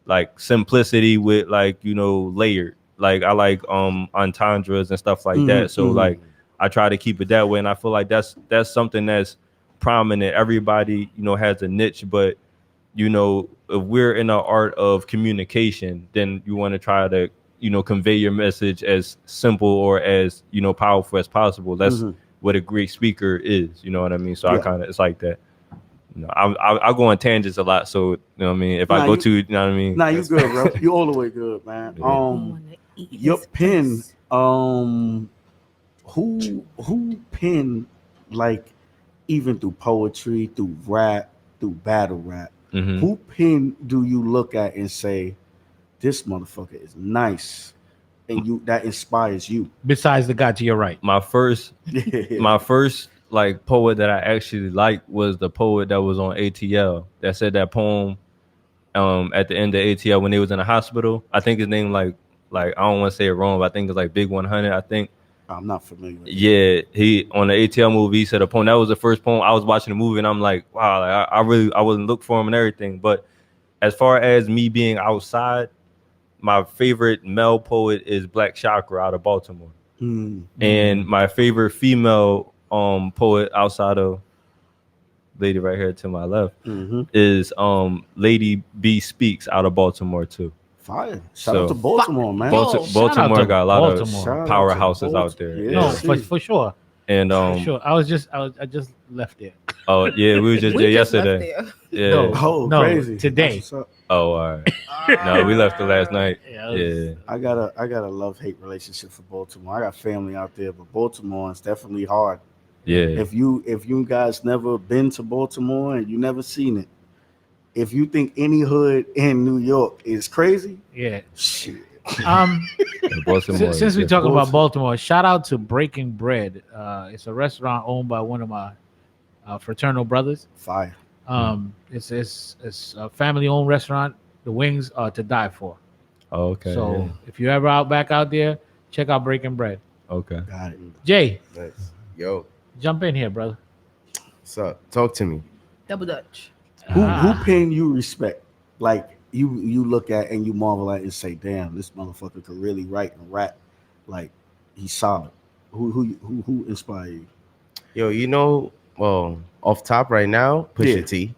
like simplicity with like, layered. like I like entendres and stuff like that. So like I try to keep it that way, and I feel like that's something that's prominent. Everybody, you know, has a niche, but you know, if we're in the art of communication, then you want to try to, you know, convey your message as simple or as, you know, powerful as possible. That's what a great speaker is. You know what I mean? So I kind of, it's like that. You know, I go on tangents a lot. So, you know what I mean? If I go to, you know what I mean? Nah, you good, bro. You all the way good, man. Your pen, who pen, like, even through poetry, through rap, through battle rap, who pen do you look at and say, this motherfucker is nice, and you that inspires you? Besides the guy to your right. My first like poet that I actually liked was the poet that was on ATL that said that poem at the end of ATL when they was in the hospital. I think his name like I don't want to say it wrong, but I think it's like Big 100. I think. I'm not familiar with Yeah, he on the ATL movie he said a poem. That was the first poem. I was watching the movie and I'm like, wow, like, I wasn't look for him and everything. But as far as me being outside, my favorite male poet is Black Chakra out of Baltimore. And my favorite female poet outside of lady right here to my left is Lady B Speaks out of Baltimore too. Fire. Shout out to Baltimore, man. Baltimore got a lot of Shout powerhouses out there. Yeah. No, for sure. And For sure. I just left there. Oh yeah, we were just there yesterday. Yeah. No, crazy. Today. Oh, all right. No, we left the last night. Yeah. I got a love-hate relationship for Baltimore. I got family out there, but Baltimore is definitely hard. Yeah. If you guys never been to Baltimore and you never seen it, if you think any hood in New York is crazy, shit. Since we talk about Baltimore, shout out to Breaking Bread. It's a restaurant owned by one of my fraternal brothers. Fire. It's a family-owned restaurant. The wings are to die for. Oh, okay. So if you're ever back out there, check out Breaking Bread. Okay. Got it. Jay, Nice. Yo, jump in here, brother. what's up? Talk to me. Double Dutch. Who pen you respect? Like you look at and you marvel at and say, damn, this motherfucker could really write and rap. Like he's solid. Who inspired you? Yo, you know, well, off top right now, Pusha T.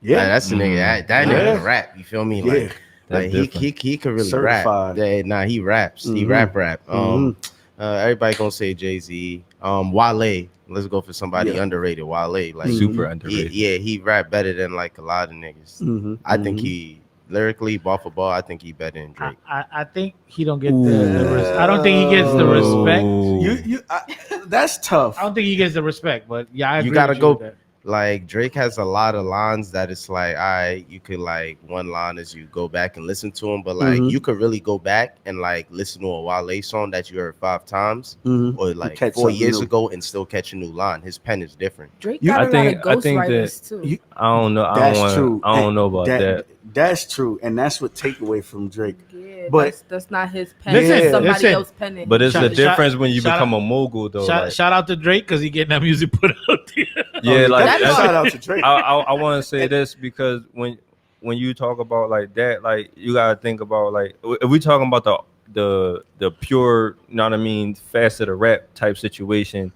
Yeah, like, that's the nigga. That nigga can rap. You feel me? Like he could really Certified. rap. Yeah, he raps. He rap. Everybody gonna say Jay-Z. Wale. Let's go for somebody underrated. Wale, like super underrated. He rap better than like a lot of niggas. I think he lyrically, ball for ball, I think he better than Drake. I think he don't get the I don't think he gets the respect. That's tough. I don't think he gets the respect, but yeah, I agree. You gotta with go. with that. Like Drake has a lot of lines that it's like, all right, you could like one line as you go back and listen to them, but like you could really go back and like listen to a Wale song that you heard 5 times or like 4 years ago and still catch a new line. His pen is different. Drake got a lot of ghostwriters too. I don't know. True. I don't know about that. That's true, and that's what takeaway from Drake. Yeah, but that's not his pen. It's somebody else penning. But it's the difference when you become a mogul, though. Shout out to Drake because he getting that music put out there. Yeah, like shout out to Drake. I want to say this because when you talk about like that, like you gotta think about like if we talking about the pure, you know what I mean, facet of rap type situation.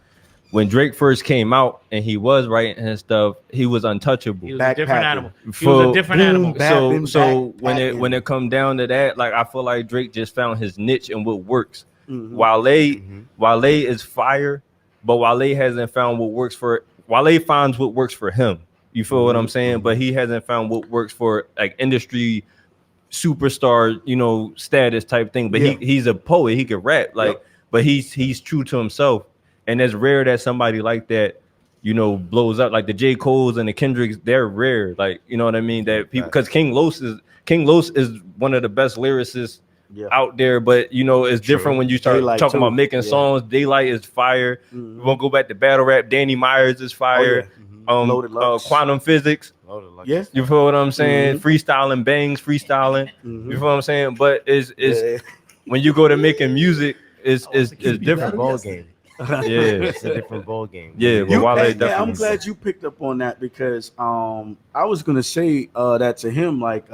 When Drake first came out and he was writing his stuff, he was untouchable. He was a different animal. He was a different animal. So when it come down to that, like I feel like Drake just found his niche and what works. Wale is fire, but Wale hasn't found what works for. Wale finds what works for him. You feel what I'm saying? But he hasn't found what works for like industry superstar, you know, status type thing. But he's a poet. He can rap, like, but he's true to himself. And it's rare that somebody like that, you know, blows up. Like the J. Coles and the Kendricks, they're rare. Like, you know what I mean? That people, because King Los is one of the best lyricists out there. But you know, it's different when you start talking about making songs. Daylight is fire. We won't go back to battle rap. Danny Myers is fire. Quantum Physics. Yes, you feel what I'm saying? Freestyling bangs, freestyling. You feel what I'm saying? But it's when you go to making music, it's different ball game. It's a different ball game. I'm glad you picked up on that because I was gonna say that to him, like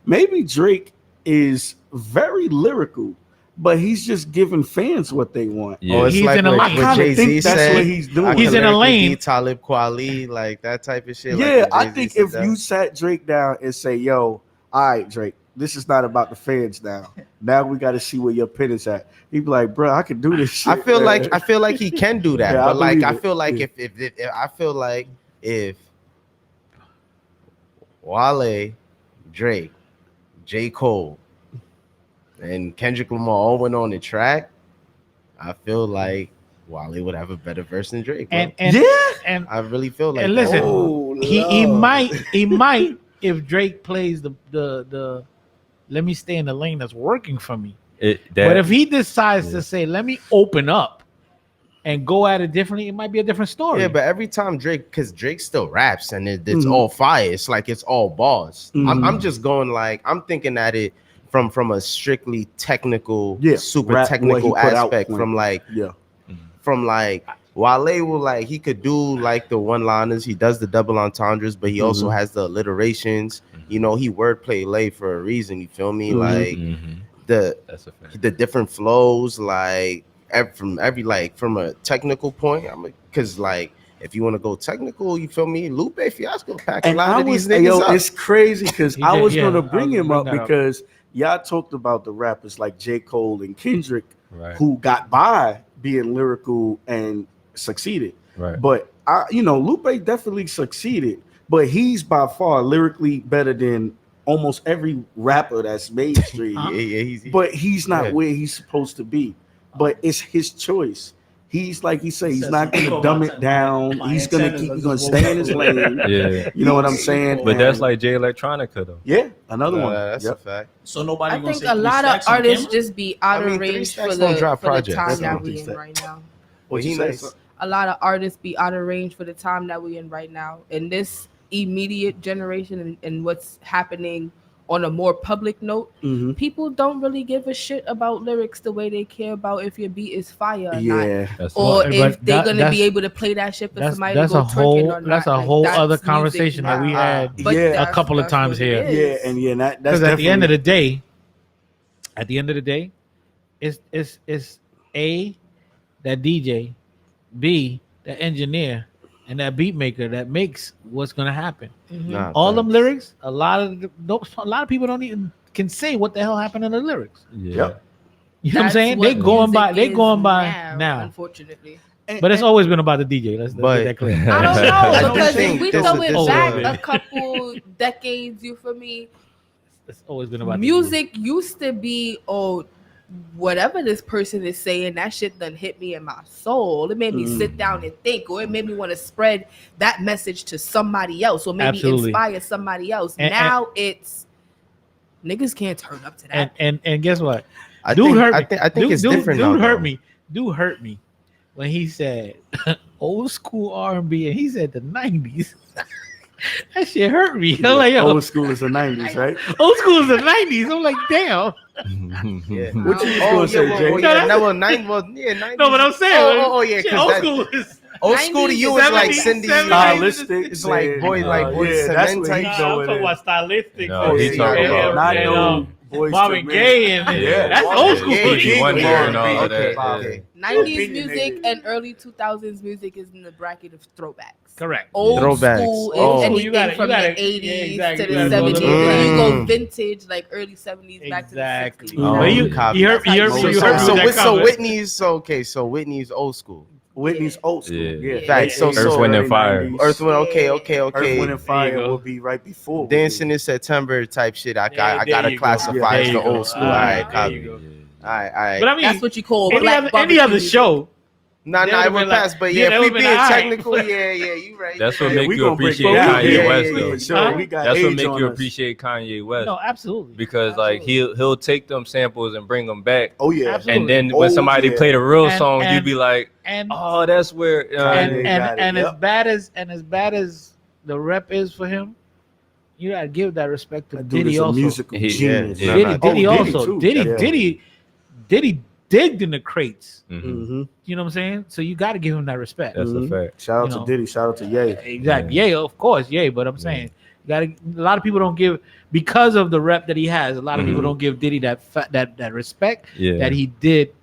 maybe Drake is very lyrical, but he's just giving fans what they want. Yeah. Oh, it's He's like in a what, lane. what I Jay-Z think that's said. what he's doing. I He's can in a lyrically lane. beat Talib Kweli, like that type of shit. Yeah, like I Jay-Z think said if that. you sat Drake down and say, "Yo, all right, Drake, this is not about the fans now. Now we got to see where your pen is at." He'd be like, "Bro, I could do this shit." I feel man." like he can do that, Yeah, but like I believe feel it. like Yeah. if I feel like if Wale, Drake, J. Cole, and Kendrick Lamar all went on the track, I feel like Wale would have a better verse than Drake. Bro. And I really feel like and that. listen, Oh, he Lord. might if Drake plays the let me stay in the lane that's working for me. But if he decides to say, let me open up and go at it differently, it might be a different story. Yeah, but every time because Drake still raps and it's all fire. It's like it's all bars. I'm just going like I'm thinking at it from a strictly technical, super rap, what he technical put out aspect. point. From like Wale will like he could do like the one-liners. He does the double entendres, but he also has the alliterations. You know, he wordplay lay for a reason. You feel me? Like That's a fact. the different flows, like from a technical point. Because like if you want to go technical, you feel me? Lupe Fiasco pack a lot of these niggas up. It's crazy because He I did, was yeah, gonna I bring was him gonna up bring that up. because y'all talked about the rappers like J. Cole and Kendrick Right. who got by being lyrical and succeeded. Right. But Lupe definitely succeeded, but he's by far lyrically better than almost every rapper that's mainstream. But he's not where he's supposed to be. But it's his choice. He's like he said, he's not gonna dumb it down. He's gonna stay in his lane. Yeah. You know what I'm saying? But that's And- like Jay Electronica though. yeah, another one. That's a fact. So nobody. I gonna think say a 3 lot of stacks on artists camera? just be out I mean, of 3 range Stacks for don't the drop for the projects. time That's that not we 3 in Stacks. right now. What He you say? nice. A lot of artists be out of range for the time that we in right now. In this immediate generation and what's happening on a more public note, Mhm. people don't really give a shit about lyrics the way they care about if your beat is fire or Yeah. not. That's Or But if they're gonna that's- be able to play that shit for That's somebody to that's go a twerking whole or not. that's a Like, whole that's other music conversation that we now. had But Yeah. a that's- couple of that's times what it here. is. Yeah, and that's Because at the end of the definitely- day, it's A, that DJ, B, that engineer, and that beat maker that makes what's gonna happen. Nah, All them facts. lyrics, a lot of people don't even can say what the hell happened in the lyrics. Yeah. Yep. You know what I'm That's saying? what music is Now. unfortunately. But it's always been about the DJ. Let's But- get that clear. I don't I know do because think if we this throw is- it this back is- a couple decades, you feel me? It's always been about Music used to be, oh, whatever this person is saying, that shit done hit me in my soul. It made me sit down and think, or it made me want to spread that message to somebody else, or maybe Absolutely. inspire somebody else. And- Now it's niggas can't turn up to that. And guess what? I Dude think, hurt me. I think it's different now. Dude hurt though. me. Dude hurt me when he said old school R&B, and he said the 90s. That shit hurt me. I'm like, yo, old school is the 90s, right? old school is the 90s. I'm like, damn. Yeah. What you was Oh, gonna yeah, say, well, Jay? well, yeah, no, well, 90s. No, but I'm saying, Oh, yeah, shit, because old that, school is old school to you is like 70s, Cindy. 70s. Stylistic. It's like boy, like boy, yeah, that's cement what type. he Nah, I'm doing. talking about stylistic. No, he talking about- not yeah, no Boys Marvin to Men. Gaye and Yeah. that's old school. Yeah, Stevie Wonder and all of Okay, that. okay. 90s Opinionated. music and early 2000s music is in the bracket of throwbacks. Correct. Old Throwbacks. school is Oh. anything You gotta- from you gotta- the 80s yeah, exactly. to You the gotta go 70s. to the- Then you go Mm. vintage, like early 70s back to the 60s. Oh, But you copy. heard me. You heard me. So, with so, that so comment. Whitney's so Whitney's old school. Whitney's old school. Yeah. Yeah. Facts. So- Earth, Wind, and Fire. Earth, Wind, okay. Earth, Wind, and There Fire you go. will be right before. Dancing in September type shit. I there gotta you go. classify Yeah, as there the you go. old school. All All right, right, there copy. you go. All right. But I mean, That's what you call any black other barbecue music. show. Nah, That it would've would been like- pass. But yeah, yeah, that if we would've been being alright. technical, yeah, you right. That's what Yeah, make we you gonna break appreciate it down. Kanye Yeah, West yeah, though. yeah, sure. Huh? We got That's what age make on you us. appreciate Kanye West. No, absolutely. Because like he'll take them samples and bring them back, Oh yeah. Absolutely. and then when Oh, somebody yeah. play the real And- song, and- you'd be like, And "Oh, that's where." Kanye got it, and yep. as bad as the rep is for him, you gotta give that respect to That dude Diddy is a also. musical He- genius. yeah, Diddy, nah, Diddy Oh, also. too. Diddy, Yeah. Diddy digged in the crates. Mhm. Mm-hmm. You know what I'm saying? So you got to give him that respect. That's a fact. Shout out You to know. Diddy. Shout out to Ye. Exactly. Yeah, of course. Yeah, but I'm saying A lot of people don't give, because of the rep that he has. A lot of people don't give Diddy that respect that he did.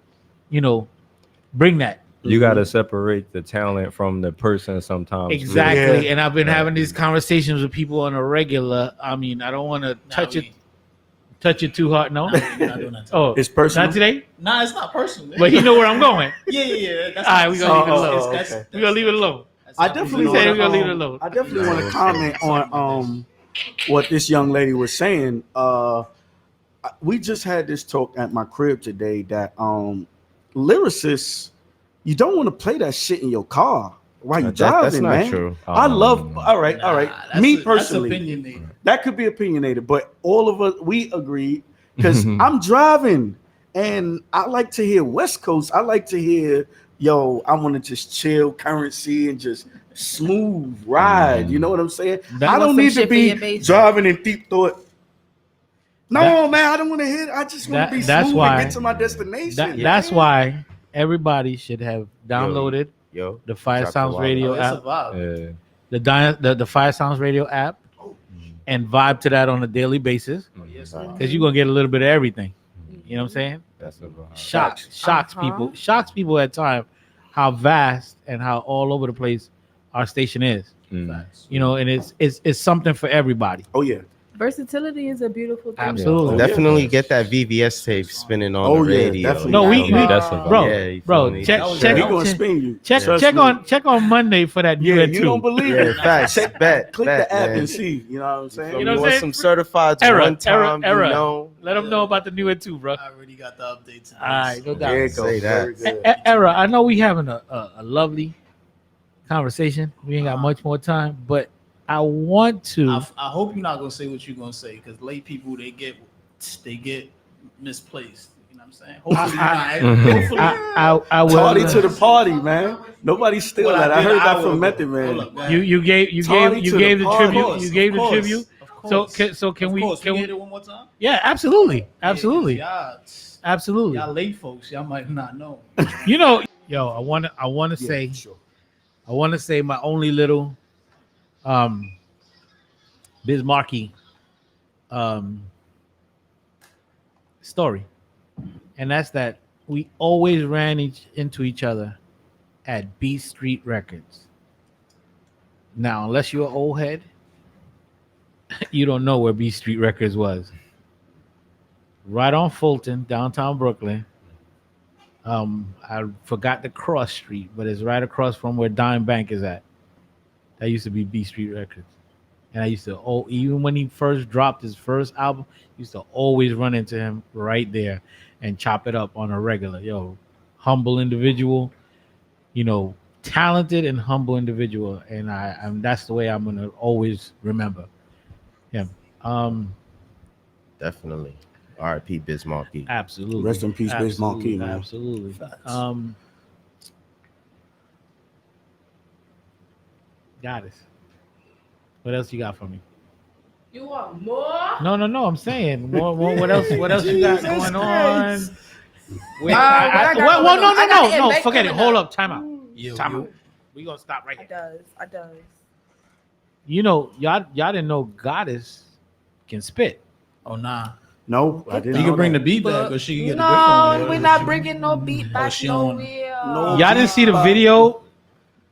Bring that. You got to separate the talent from the person sometimes. Exactly. And I've been having these conversations with people on a regular. I mean, I don't want to touch it too hard. No. It's personal. Not today. Nah, it's not personal. Man. But he know where I'm going. Yeah. All right, we're gonna leave it alone. We're gonna leave it alone. I definitely want to comment on what this young lady was saying. We just had this talk at my crib today that lyricists, you don't want to play that shit in your car while you're driving, that's not man. true. I love. All right. Me personally, that could be opinionated, but all of us, we agreed, because I'm driving and I like to hear West Coast. I like to hear, I want to just chill Currency and just smooth ride. You know what I'm saying? I don't need to be driving in deep thought. No, man, I don't want to hear. I just want to be smooth and get to my destination. That's why everybody should have downloaded the Phiresoundzradio Radio app, the Phiresoundzradio Radio app, and vibe to that on a daily basis, because you're gonna get a little bit of everything. You know what I'm saying? That's a vibe. Shocks people at times how vast and how all over the place our station is. And it's something for everybody. Oh yeah. Versatility is a beautiful thing. Absolutely. Definitely get that VVS tape spinning on the radio. Definitely. No, that's a vibe. bro. Check. We gonna spin you. Check on Monday for that new You don't believe it? Facts. Click the app and see. You know what I'm saying? You know what I'm saying? Some certified one time. Let them know about the new one too, bro. I already got the updates. All right, no doubt. There you go. Say that. Very good. Era, I know we having a lovely conversation. We ain't got much more time, but I want to. I hope you're not gonna say what you're gonna say, because late people they get misplaced. You know what I'm saying? Hopefully, I will. Party to the party, man. Nobody steal that. I heard that from Method Man. You gave the tribute. You gave the tribute. So can we get it one more time? Yeah, absolutely. Absolutely. Y'all late folks, y'all might not know. I want to say, I want to say my only little Bismarcky story, and that's that we always ran into each other at B Street Records. Now, unless you're an old head, you don't know where B Street Records was. Right on Fulton, downtown Brooklyn. I forgot the cross street, but it's right across from where Dime Bank is at. That used to be B Street Records. And I used to, even when he first dropped his first album, used to always run into him right there and chop it up on a regular. Humble individual, talented and humble individual. And that's the way I'm going to always remember him. Definitely. R.I.P. Bismarcky. Absolutely. Rest in peace, Bismarcky, man. Absolutely. Got it. What else you got for me? You want more? No. I'm saying more. What else? What else you got going on? No. Forget it. Hold up. Time out. Time out. We gonna stop right here. I does. Y'all didn't know Goddess can spit. Oh nah. No, I didn't. You can bring the beat back, or she can get the grip on it. No, we're not bringing no beat back nowhere. Y'all didn't see the video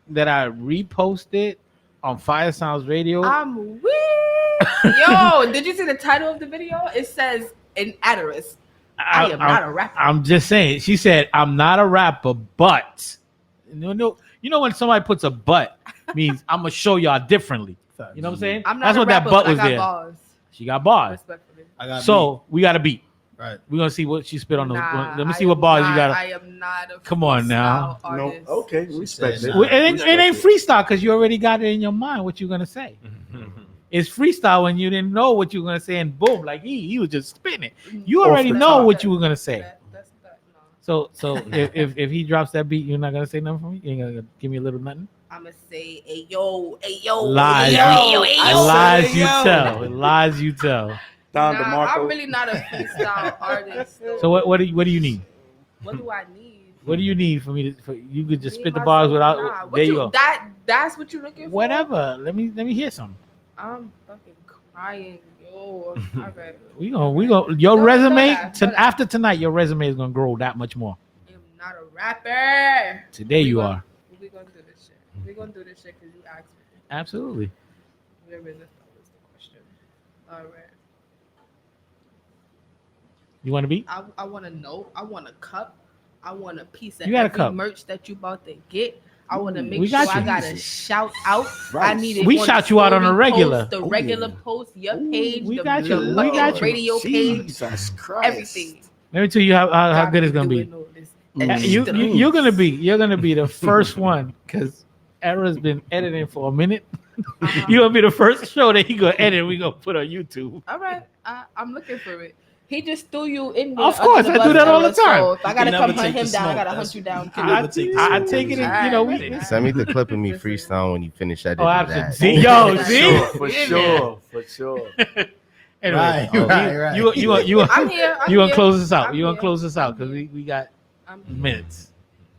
that I reposted on Phiresoundzradio? I'm weak. Yo, did you see the title of the video? It says an Adderus. I am not a rapper. I'm just saying. She said, "I'm not a rapper, but." You know when somebody puts a "but" means I'm gonna show y'all differently. You know what I'm saying? I'm not That's a what rapper, that "but" but was I got there. Bars. She got bars. So we got a beat. Right. We're gonna see what she spit on the. Let me see what bars you got. I am not a. Come on now. No. Okay, respect it. It ain't freestyle because you already got it in your mind what you're gonna say. It's freestyle when you didn't know what you were gonna say, and boom, like he was just spitting it. You already know what you were gonna say. So if he drops that beat, you're not gonna say nothing for me. You ain't gonna give me a little nothing. I'm gonna say, hey yo. Lies. Lies you tell. Lies you tell. I'm really not a freestyle artist. So what do you need? What do I need? What do you need for me to? You could just spit the bars without. There you go. That's what you're looking for. Whatever. Let me hear something. I'm fucking Crying, yo. All right. We gonna your resume after tonight. Your resume is gonna grow that much more. I'm not a rapper. Today you are. We gonna do this shit. We gonna do this shit because you asked me. Absolutely. Where is it? That was the question. All right. You want to be? I want a note. I want a cup. I want a piece of You got a every cup. merch that you about to get. I want to make We sure got I you. got a shout out. Right. I need it. We on shout the you out on a story regular. post, the regular post, your page, we the, got you. the We fucking got you. radio page, Jesus Christ. everything. Let me tell you how good it's gonna be. You're gonna be the first one because Era's been editing for a minute. You're gonna be the first show that he gonna edit. We gonna put on YouTube. All right, I'm looking for it. He just threw you in there. Of course, I do that all the time. So if I gotta You come never hunt take him the down, I smoke. gotta That's- hunt you down. I take it. You know, we. Send me the clip of me freestyle when you finish editing Oh, that. absolutely. See, yo, see, For sure. Anyway, Right. you I'm here. you gonna close this out. I'm You gonna here. close this out because we got I'm here. minutes.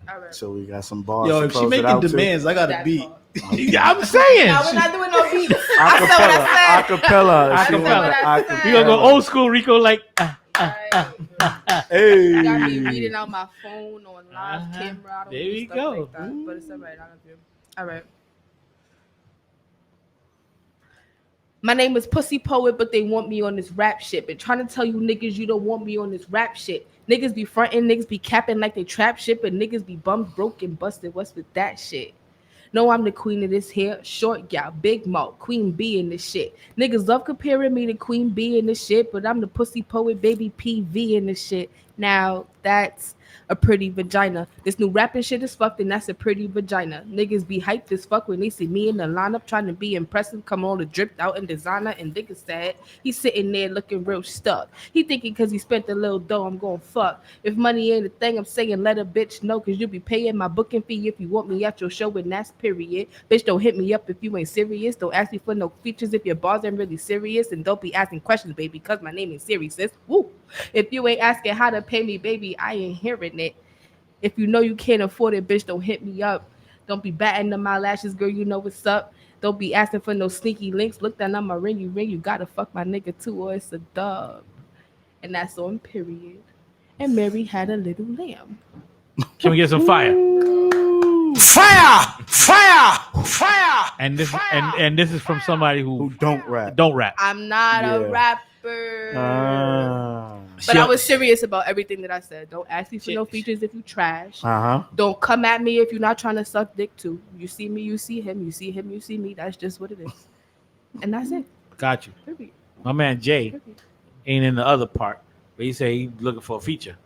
All right. So we got some bars. Yo, to if she close it making out to. demands, I got a That beat. part. Yeah, I'm saying. No, we're not doing no beats. I said what I said. Acapella. Acapella. Acapella. We gonna go old school Rico like. Hey. Got me reading out my phone on live camera. I don't There do you stuff go. like that, but it's all right. I love you. All right. My name is Pvssypoet, but they want me on this rap shit. Been trying to tell you niggas you don't want me on this rap shit. Niggas be fronting, niggas be capping like they trap shit, but niggas be bummed, broke, and busted. What's with that shit? No, I'm the queen of this here. Short gal, big mouth, queen bee in this shit. Niggas love comparing me to queen bee in this shit, but I'm the Pvssypoet, baby PV in this shit. Now, that's a pretty vagina. This new rapping shit is fucked, and that's a pretty vagina. Niggas be hyped as fuck when they see me in the lineup trying to be impressive. Come on, the dripped out in designer, and niggas sad. He's sitting there looking real stuck. He thinking because he spent a little dough, I'm going fuck. If money ain't a thing, I'm saying let a bitch know, because you be paying my booking fee if you want me at your show, and that's period. Bitch, don't hit me up if you ain't serious. Don't ask me for no features if your bars ain't really serious, and don't be asking questions, baby, because my name ain't serious, sis. Woo. If you ain't asking how to pay me, baby, I ain't hearing it. If you know you can't afford it, bitch, don't hit me up. Don't be batting on my lashes, girl, you know what's up. Don't be asking for no sneaky links. Look down on my ring, you gotta fuck my nigga too, or it's a dub. And that's on period. And Mary had a little lamb. Can we get some fire? Fire. And this is from somebody who don't rap. Don't rap. I'm not a rapper. But I was serious about everything that I said. Don't ask me for no features if you trash. Don't come at me if you're not trying to suck dick too. You see me, you see him. You see him, you see me. That's just what it is. And that's it. Got you. Period. My man Jay ain't in the other part, but he say he looking for a feature.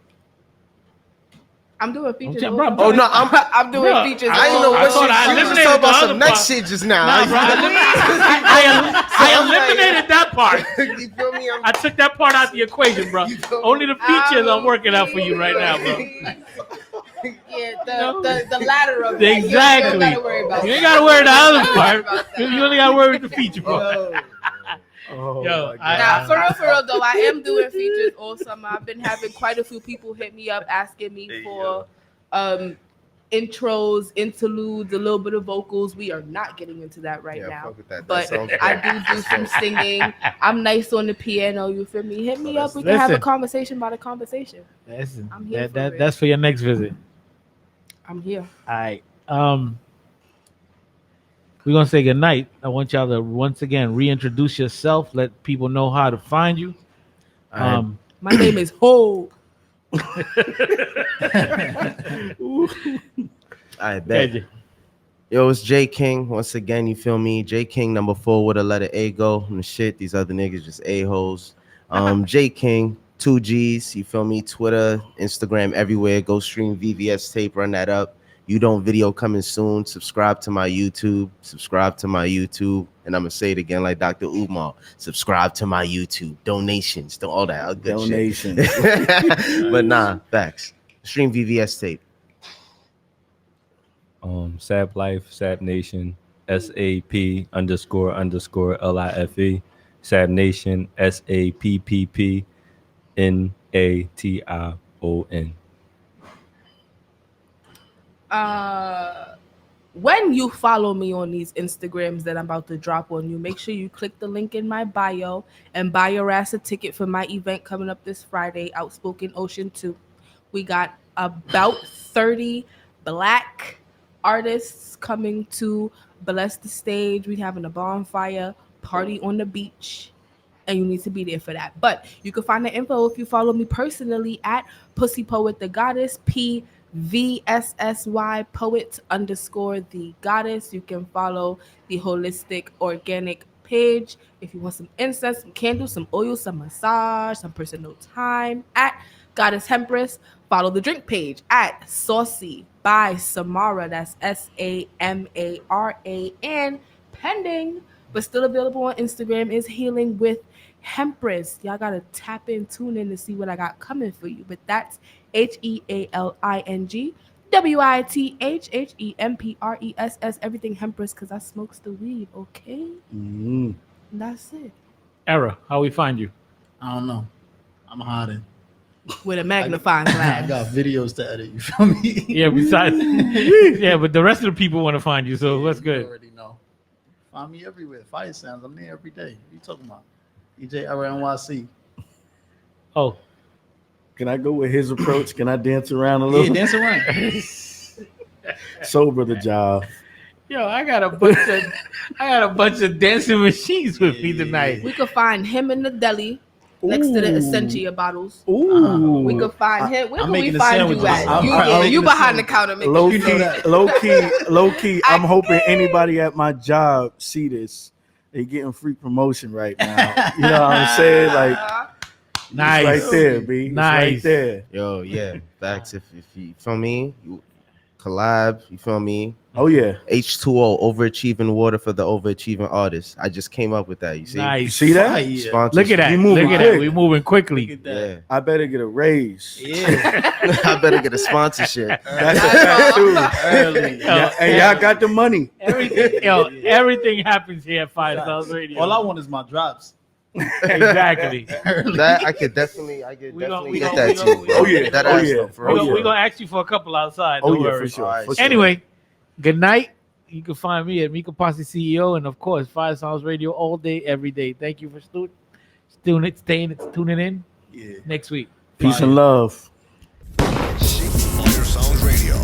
I'm doing features. Oh, bro, Oh no, I'm doing features. I didn't know what thought I she was eliminated talking about the some other next part. shit just now. Nah, bro, I eliminated that part. You feel me? I took that part out the equation, bro. Only the features I'm working out for you right now, bro. Yeah, the latter of that. Exactly. You ain't gotta worry the other part. You only gotta worry with the feature part. Yo, now, for real though, I am doing features all summer. I've been having quite a few people hit me up asking me for intros, interludes, a little bit of vocals. We are not getting into that right now. But I do some singing. I'm nice on the piano. You feel me? Hit me up. We can have a conversation about a conversation. Listen, I'm here for it. that's for your next visit. I'm here. All right. We're gonna say goodnight. I want y'all to once again reintroduce yourself. Let people know how to find you. My name is Ho. I bet. Yo, it's J King. Once again, you feel me? J King number 4 with a letter A go. And shit, these other niggas just A-holes. J King, 2 G's, you feel me? Twitter, Instagram, everywhere. Go stream VVS Tape, run that up. You Don't video coming soon. Subscribe to my YouTube. And I'm going to say it again like Dr. Umar. Subscribe to my YouTube. Donations. All that good Donations. shit. But nah, facts. Stream VVS Tape. Sap Life, Sapppnation, SAP__LIFE, Sapppnation, SAPPPNATION. when you follow me on these Instagrams that I'm about to drop on you, make sure you click the link in my bio and buy your ass a ticket for my event coming up this Friday, Outspoken Ocean 2. We got about 30 Black artists coming to bless the stage. We're having a bonfire party on the beach, and you need to be there for that. But you can find the info if you follow me personally at Pvssypoet the Goddess, Pvssypoet _ the Goddess. You can follow the Holistic Organic page if you want some incense, some candles, some oil, some massage, some personal time at Goddess Hempress. Follow the drink page at Saucy by Samara. That's SAMARA. And pending, but still available on Instagram, is Healing with Hempress. Y'all gotta tap in, tune in to see what I got coming for you. But that's HEALINGWITHHEMPRESS. Everything Hempress, because I smokes the weed, okay? Mm. And that's it. Era, how we find you? I don't know. I'm hiding. With a magnifying I glass. got videos to edit. You feel me? Yeah, besides, yeah, but the rest of the people want to find you, so what's You good? already know. Find me everywhere. Fire Sounds. I'm there every day. What you talking about? J4y. Oh, Can I go with his approach? Can I dance around a little? Yeah, dance around. Sober the job. yo, I got a bunch of dancing machines with me tonight. We could find him in the deli next to the Essentia bottles. Ooh. We could find him. Where I'm can we making the find you sandwiches. at? I'm You making the behind the counter. Making Low You know key, that. low key. I'm hoping anybody at my job see this. They getting free promotion right now. You know what I'm saying? Like, Nice. it's right there, B. It's Nice. right there. Yo, yeah. Facts. If you feel me, you collab. You feel me? Oh yeah. H2O, overachieving water for the overachieving artists. I just came up with that. You see? You Nice. see that? Yeah. Sponsorship. Look at that. We moving Look at that. quick. We moving Look quickly. at that. Yeah. I better get a raise. Yeah. I better get a sponsorship. That's a fact too. Early. Yeah, and y'all got the money. Everything happens here at Phiresoundzradio. Radio. All I want is my drops. Exactly. That I could definitely We gon- we get gon- that we too. gon- Oh, yeah. That Oh, ass yeah. though, for Oh, real. yeah. We're gonna ask you for a couple outside. Oh Don't yeah, worry. for sure. Alright. For sure. Anyway, good night. You can find me at mikapossieceo and of course Phiresoundzradio Radio all day, every day. Thank you for tuning in. Yeah. Next week. Peace and love. Phiresoundz Radio.